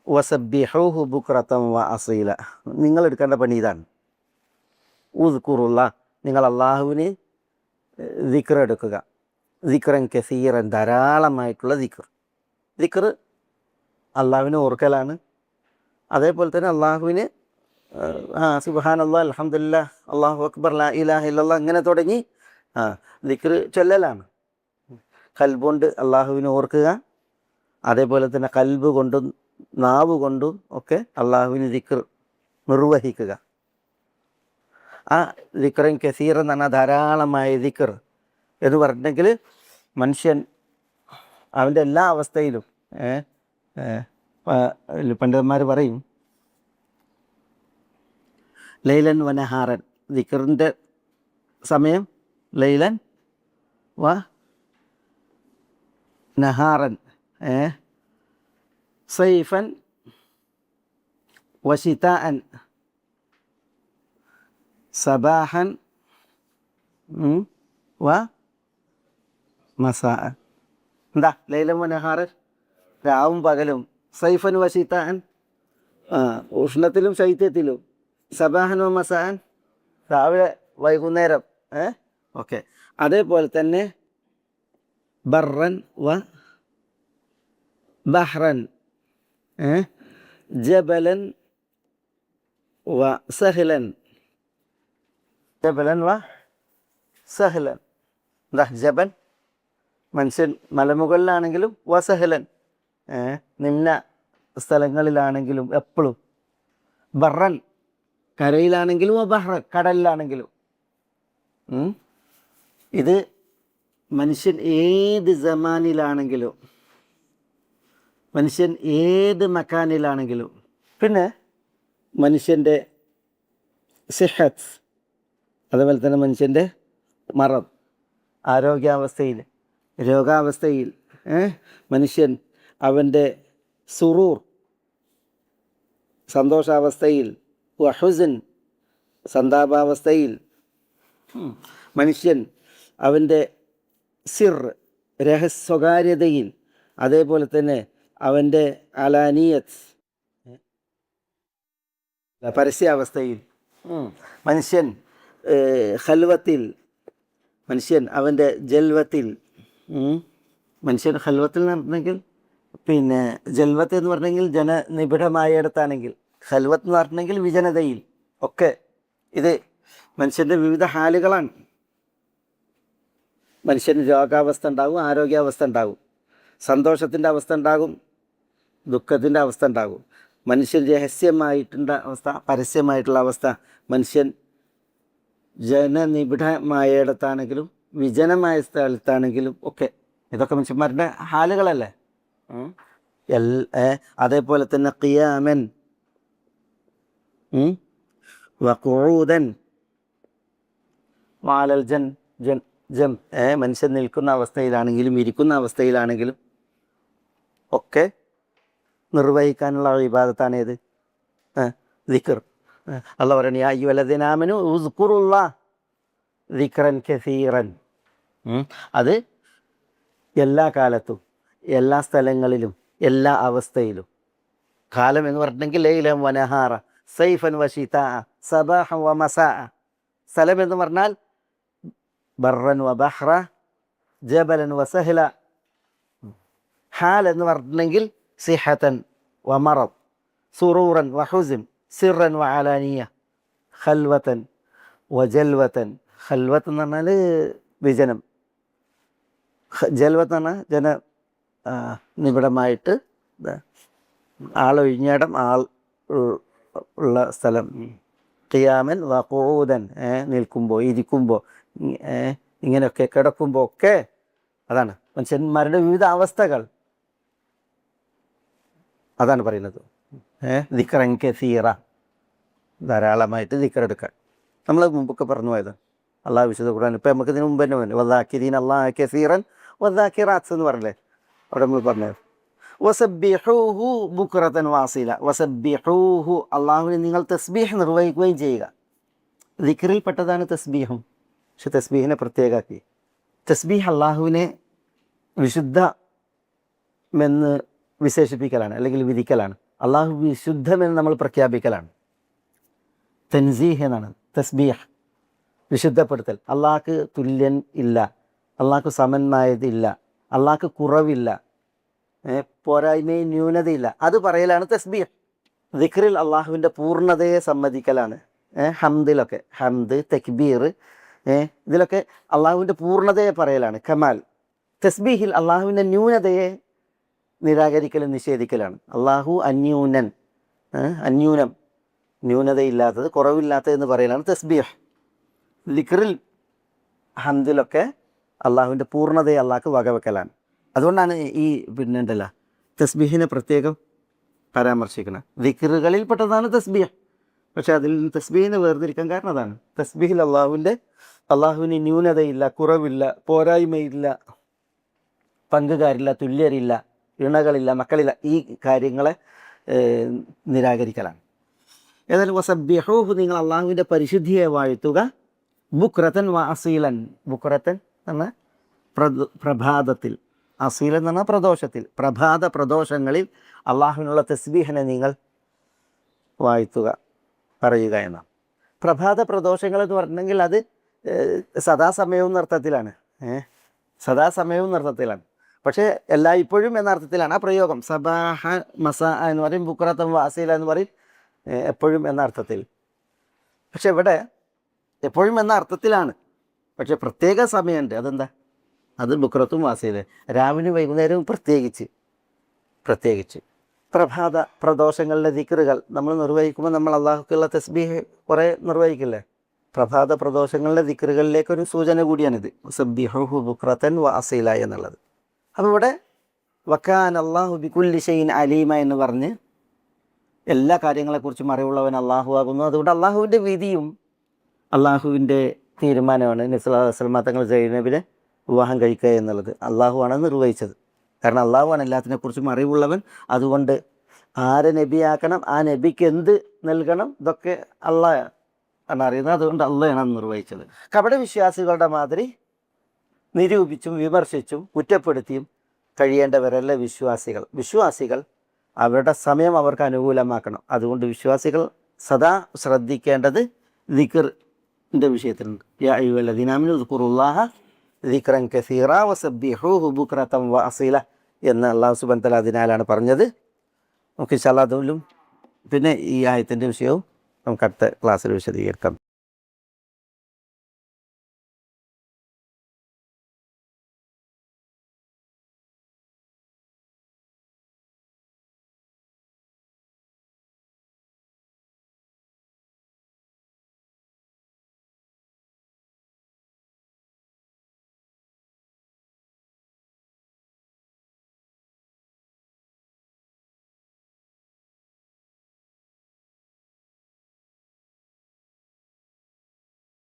വസബ്ബിഹൂഹു ബുക്റതൻ വ അസീല. നിങ്ങൾ എടുക്കേണ്ട പണി ഇതാണ്. ഉസ്കുറുല്ലാ, നിങ്ങൾ അള്ളാഹുവിന് ദിക്ർ എടുക്കുക. ദിക്റൻ കസീറൻ, ധാരാളമായിട്ടുള്ള ദിക്ർ. ദിക്ർ അള്ളാഹുവിനെ ഓർക്കലാണ്. അതേപോലെ തന്നെ അള്ളാഹുവിന് സുബ്ഹാനല്ലാഹ്, അൽഹംദുലില്ലാഹ്, അല്ലാഹു അക്ബർ, ലാ ഇലാഹ ഇല്ലല്ലാഹ് ഇങ്ങനെ തുടങ്ങി ദിക്ർ ചൊല്ലലാണ്. ഖൽബുകൊണ്ട് അള്ളാഹുവിനെ ഓർക്കുക, അതേപോലെ തന്നെ ഖൽബ് കൊണ്ടും നാവ് കൊണ്ടും ഒക്കെ അള്ളാഹുവിന് ദിക്ർ നിർവഹിക്കുക. ആ ദിക്റൻ കസീർ എന്ന് പറഞ്ഞാൽ ധാരാളമായ ദിക്ർ എന്ന് പറഞ്ഞിട്ടുണ്ടെങ്കിൽ മനുഷ്യൻ അവൻ്റെ എല്ലാ അവസ്ഥയിലും പണ്ഡിതന്മാർ പറയും ലൈലൻ വ നഹാറൻ, ദിക്റിൻ്റെ സമയം ലൈലൻ വ നഹാറൻ, സൈഫൻ വ ശിതാഅൻ, സബാഹൻ വ മസാഅൻ. എന്താ ലൈലൻ വ നഹാറൻ? രാവും പകലും. സൈഫൻ വ ശിതാഅൻ, ഉഷ്ണത്തിലും ശൈത്യത്തിലും. സബാഹൻ വ മസാഅൻ, രാവിലെ വൈകുന്നേരം. ഓക്കെ. അതേപോലെ തന്നെ ബർറൻ വ ബഹ്റൻ, ജബലൻ വ സഹ്ലൻ. ജബലൻ വ സഹ്ലൻ. എന്താ ജബൽ? മനുഷ്യൻ മലമുകളിലാണെങ്കിലും, വസഹലൻ നിമ്ന സ്ഥലങ്ങളിലാണെങ്കിലും എപ്പോഴും. ബർറൻ കരയിലാണെങ്കിലും, ബഹ്റൻ കടലിലാണെങ്കിലും. ഇത് മനുഷ്യൻ ഏത് സമാനിലാണെങ്കിലും, മനുഷ്യൻ ഏത് മക്കാനിലാണെങ്കിലും. പിന്നെ മനുഷ്യൻ്റെ സിഹത്ത്, അതുപോലെ തന്നെ മനുഷ്യൻ്റെ മറദ്, ആരോഗ്യാവസ്ഥയിൽ, രോഗാവസ്ഥയിൽ, മനുഷ്യൻ അവൻ്റെ സുറൂർ, സന്തോഷാവസ്ഥയിൽ, വഹുസൻ, സന്താപാവസ്ഥയിൽ, മനുഷ്യൻ അവൻ്റെ സിർ, സ്വകാര്യതയിൽ, അതേപോലെ തന്നെ അവൻ്റെ അലാനിയത്ത്, പരസ്യാവസ്ഥയിൽ, മനുഷ്യൻ ഖൽവത്തിൽ, മനുഷ്യൻ അവൻ്റെ ജൽവത്തിൽ. മനുഷ്യൻ ഖൽവത്തിൽ എന്ന് പറഞ്ഞെങ്കിൽ, പിന്നെ ജൽവത്ത് എന്ന് പറഞ്ഞെങ്കിൽ ജനനിബിഡമായ ഇടത്താണെങ്കിൽ, ഖൽവത്ത് എന്ന് പറഞ്ഞെങ്കിൽ വിജനതയിൽ ഒക്കെ. ഇത് മനുഷ്യൻ്റെ വിവിധ ഹാലുകളാണ്. മനുഷ്യന് രോഗാവസ്ഥ ഉണ്ടാകും, ആരോഗ്യാവസ്ഥ ഉണ്ടാകും, സന്തോഷത്തിൻ്റെ അവസ്ഥ ഉണ്ടാകും, ദുഃഖത്തിൻ്റെ അവസ്ഥ ഉണ്ടാകും. മനുഷ്യൻ രഹസ്യമായിട്ടുള്ള അവസ്ഥ, പരസ്യമായിട്ടുള്ള അവസ്ഥ. മനുഷ്യൻ ജനനിബിഡമായ ഇടത്താണെങ്കിലും വിജനമായ സ്ഥലത്താണെങ്കിലും ഒക്കെ. ഇതൊക്കെ മനുഷ്യന്മാരുടെ ഹാലുകളല്ലേ. അതേപോലെ തന്നെ ഖിയാമൻ വഖുഊദൻ വഅലൽ ജം, മനുഷ്യൻ നിൽക്കുന്ന അവസ്ഥയിലാണെങ്കിലും ഇരിക്കുന്ന അവസ്ഥയിലാണെങ്കിലും ഒക്കെ നിർവഹിക്കാനുള്ള ഇബാദത്താണ് ഏത്? ദിക്ർ. അല്ലാഹു പറയുന്നു യാ അയ്യുഹല്ലദീന ആമനു ഉസ്കുറുല്ലാഹ ദിക്റൻ കസീറൻ. അത് എല്ലാ കാലത്തും, എല്ലാ സ്ഥലങ്ങളിലും, എല്ലാ അവസ്ഥയിലും. കാലം എന്ന് പറഞ്ഞിട്ടുണ്ടെങ്കിൽ ലൈലൻ വ നഹാറ, സൈഫൻ വ ശിതാഅ, സബാഹൻ വ മസാഅ. സ്ഥലം എന്ന് പറഞ്ഞാൽ ബർറൻ വ ബഹ്റ, ജബലൻ വ സഹ്ല. ഹാൽ എന്ന് പറഞ്ഞിട്ടുണ്ടെങ്കിൽ സിഹത്തൻ വ മറദ്, സുറൂറൻ വ ഹുസ്ൻ, സിറൻ വ അലാനിയ, ഖൽവതൻ വ ജൽവതൻ. ഖൽവത്ത് എന്ന് പറഞ്ഞാൽ വിജനം, ജൽവത്ത് എന്ന് പറഞ്ഞാൽ നിബിഡമായിട്ട് ആളൊഴിഞ്ഞിടം, ആൾ ഉള്ള സ്ഥലം. ഖിയാമൻ വഖൂദൻ, നിൽക്കുമ്പോൾ, ഇരിക്കുമ്പോൾ, ഇങ്ങനെയൊക്കെ കിടക്കുമ്പോൾ ഒക്കെ. അതാണ് മനുഷ്യന്മാരുടെ വിവിധ അവസ്ഥകൾ. അതാണ് പറയുന്നത്. ദിക്റൻ കസീറ, ധാരാളമായിട്ട് ദിക്റെടുക്കാൻ. നമ്മൾ മുമ്പൊക്കെ പറഞ്ഞു പോയത് അള്ളാഹു വിശുദ്ധ ഖുർആൻ. ഇപ്പം നമുക്ക് ഇതിന് മുമ്പ് തന്നെ പറഞ്ഞു വദാക്കിരീൻ അല്ലാഹ കസീറൻ വദാക്കിറാത്ത് എന്ന് പറഞ്ഞില്ലേ, അവിടെ നമ്മൾ പറഞ്ഞത്. വസബ്ബിഹൂഹു ബുക്റതൻ വാസില. വസബ്ബിഹൂഹു, അള്ളാഹുവിനെ നിങ്ങൾ തസ്ബീഹ് നിർവഹിക്കുകയും ചെയ്യുക. ദിക്റിൽ പെട്ടതാണ് തസ്ബീഹും. പക്ഷെ തസ്ബീഹിനെ പ്രത്യേകമാക്കി. തസ്ബീഹ് അള്ളാഹുവിനെ വിശുദ്ധമെന്ന് വിശേഷിപ്പിക്കലാണ്, അല്ലെങ്കിൽ വിധിക്കലാണ്. അള്ളാഹു വിശുദ്ധമെന്ന് നമ്മൾ പ്രഖ്യാപിക്കലാണ്. തൻസീഹ് എന്നാണ് തസ്ബീഹ്, വിശുദ്ധപ്പെടുത്തൽ. അള്ളാഹ്ക്ക് തുല്യൻ ഇല്ല, അള്ളാഹ്ക്ക് സമന്മായതില്ല, അള്ളാഹ്ക്ക് കുറവില്ല, പോരായ്മയും ന്യൂനതയില്ല. അത് പറയലാണ് തസ്ബീഹ്. ദിക്റിൽ അള്ളാഹുവിൻ്റെ പൂർണ്ണതയെ സമ്മതിക്കലാണ്. ഹംദിലൊക്കെ, ഹംദ്, തക്ബീർ, ഇതിലൊക്കെ അള്ളാഹുവിൻ്റെ പൂർണ്ണതയെ പറയലാണ് കമാൽ. തസ്ബീഹിൽ അള്ളാഹുവിൻ്റെ ന്യൂനതയെ നിരാകരിക്കലും നിഷേധിക്കലാണ്. അള്ളാഹു അന്യൂനൻ, അന്യൂനം, ന്യൂനതയില്ലാത്തത്, കുറവില്ലാത്തത് എന്ന് പറയലാണ് തസ്ബീഹ്. ദിക്റിൽ ഹംദിലൊക്കെ അള്ളാഹുവിൻ്റെ പൂർണ്ണതയെ അള്ളാഹ്ക്ക് വകവെക്കലാണ്. അതുകൊണ്ടാണ് ഈ ഉണ്ടല്ലോ തസ്ബീഹിനെ പ്രത്യേകം പരാമർശിക്കണം. ദിക്റുകളിൽ പെട്ടതാണ് തസ്ബീഹ്. പക്ഷേ അതിൽ നിന്ന് തസ്ബീഹിനെ വേർതിരിക്കാൻ കാരണം അതാണ്. തസ്ബീഹിൽ അള്ളാഹുവിന് ന്യൂനതയില്ല, കുറവില്ല, പോരായ്മയില്ല, പങ്കുകാരില്ല, തുല്യരില്ല, ഇണകളില്ല, മക്കളില്ല. ഈ കാര്യങ്ങളെ നിരാകരിക്കലാണ്. ഏതായാലും വസബ്ബിഹൂഹു, നിങ്ങൾ അള്ളാഹുവിൻ്റെ പരിശുദ്ധിയെ വാഴ്ത്തുക. ബുക്റതൻ വ അസീലൻ. ബുക്റതൻ എന്ന പ്രഭാതത്തിൽ, അസീലൻ എന്ന് പറഞ്ഞാൽ പ്രദോഷത്തിൽ, പ്രദോഷങ്ങളിൽ അള്ളാഹുവിനുള്ള തസ്ബീഹിനെ നിങ്ങൾ വാഴ്ത്തുക, പറയുക എന്നാണ്. പ്രദോഷങ്ങൾ എന്ന് പറഞ്ഞെങ്കിൽ അത് സദാസമയവും എന്നർത്ഥത്തിലാണ്. സദാസമയവും എന്നർത്ഥത്തിലാണ്. പക്ഷേ എല്ലായ്പ്പോഴും എന്ന അർത്ഥത്തിലാണ് ആ പ്രയോഗം. സബാഹ മസാ എന്ന് പറയും, ബുക്റതൻ വ അസീല എന്ന് പറയും, എപ്പോഴും എന്ന അർത്ഥത്തിൽ. പക്ഷെ ഇവിടെ എപ്പോഴും എന്ന അർത്ഥത്തിലാണ്, പക്ഷെ പ്രത്യേക സമയമുണ്ട്. അതെന്താ? അത് ബുക്റത്തും വാസീല, രാവിലെ വൈകുന്നേരവും പ്രത്യേകിച്ച് പ്രദോഷങ്ങളിലെ ദിക്റുകൾ നമ്മൾ നിർവഹിക്കുമ്പോൾ നമ്മൾ അള്ളാഹുക്കുള്ള തസ്ബീഹ് കുറേ നിർവഹിക്കില്ലേ? പ്രദോഷങ്ങളിലെ ദിക്റുകളിലേക്കൊരു സൂചന കൂടിയാണിത്, സബ്ബിഹൂഹു ബുക്റതൻ വ അസീല എന്നുള്ളത്. അപ്പോൾ ഇവിടെ വക്കാന അല്ലാഹു ബികുല്ലി ഷൈഇൻ അലീമ എന്ന് പറഞ്ഞ് എല്ലാ കാര്യങ്ങളെക്കുറിച്ചും അറിവുള്ളവൻ അള്ളാഹു ആകുന്നു. അതുകൊണ്ട് അള്ളാഹുവിൻ്റെ വിധിയും അള്ളാഹുവിൻ്റെ തീരുമാനമാണ് നബി സല്ലല്ലാഹു അലൈഹി വസല്ലം തങ്ങൾ സൈനബിനെ വിവാഹം കഴിക്കുക എന്നുള്ളത്. അള്ളാഹുവാണ് നിർവഹിച്ചത്. കാരണം അള്ളാഹുവാണ് എല്ലാത്തിനെക്കുറിച്ചും അറിവുള്ളവൻ. അതുകൊണ്ട് ആരെ നബിയാക്കണം, ആ നബിക്ക് എന്ത് നൽകണം, ഇതൊക്കെ അള്ളാഹ് ആണ് അറിയുന്നത്. അതുകൊണ്ട് അള്ളാഹാണ് നിർവഹിച്ചത്. കപട വിശ്വാസികളുടെ മാതിരി നിരൂപിച്ചും വിമർശിച്ചും കുറ്റപ്പെടുത്തിയും കഴിയേണ്ടവരല്ല വിശ്വാസികൾ അവരുടെ സമയം അവർക്ക് അനുകൂലമാക്കണം. അതുകൊണ്ട് വിശ്വാസികൾ സദാ ശ്രദ്ധിക്കേണ്ടത് ദിക്റിൻ്റെ വിഷയത്തിലുണ്ട്. യാ അയ്യുഹല്ലദീന ആമനൂ ഉദ്കുറുല്ലാഹ ദിക്റൻ കസീറ വസബ്ബിഹൂഹു ബുക്റതൻ വ അസീല എന്ന് അല്ലാഹു സുബ്ഹാനഹു വ തആല അതിനാലാണ് പറഞ്ഞത്. നമുക്ക് ഇൻഷാ അല്ലാഹ് അതിലും പിന്നെ ഈ ആയത്തിൻ്റെ വിഷയവും നമുക്ക് അടുത്ത ക്ലാസ്സിൽ വിശദീകരിക്കാം.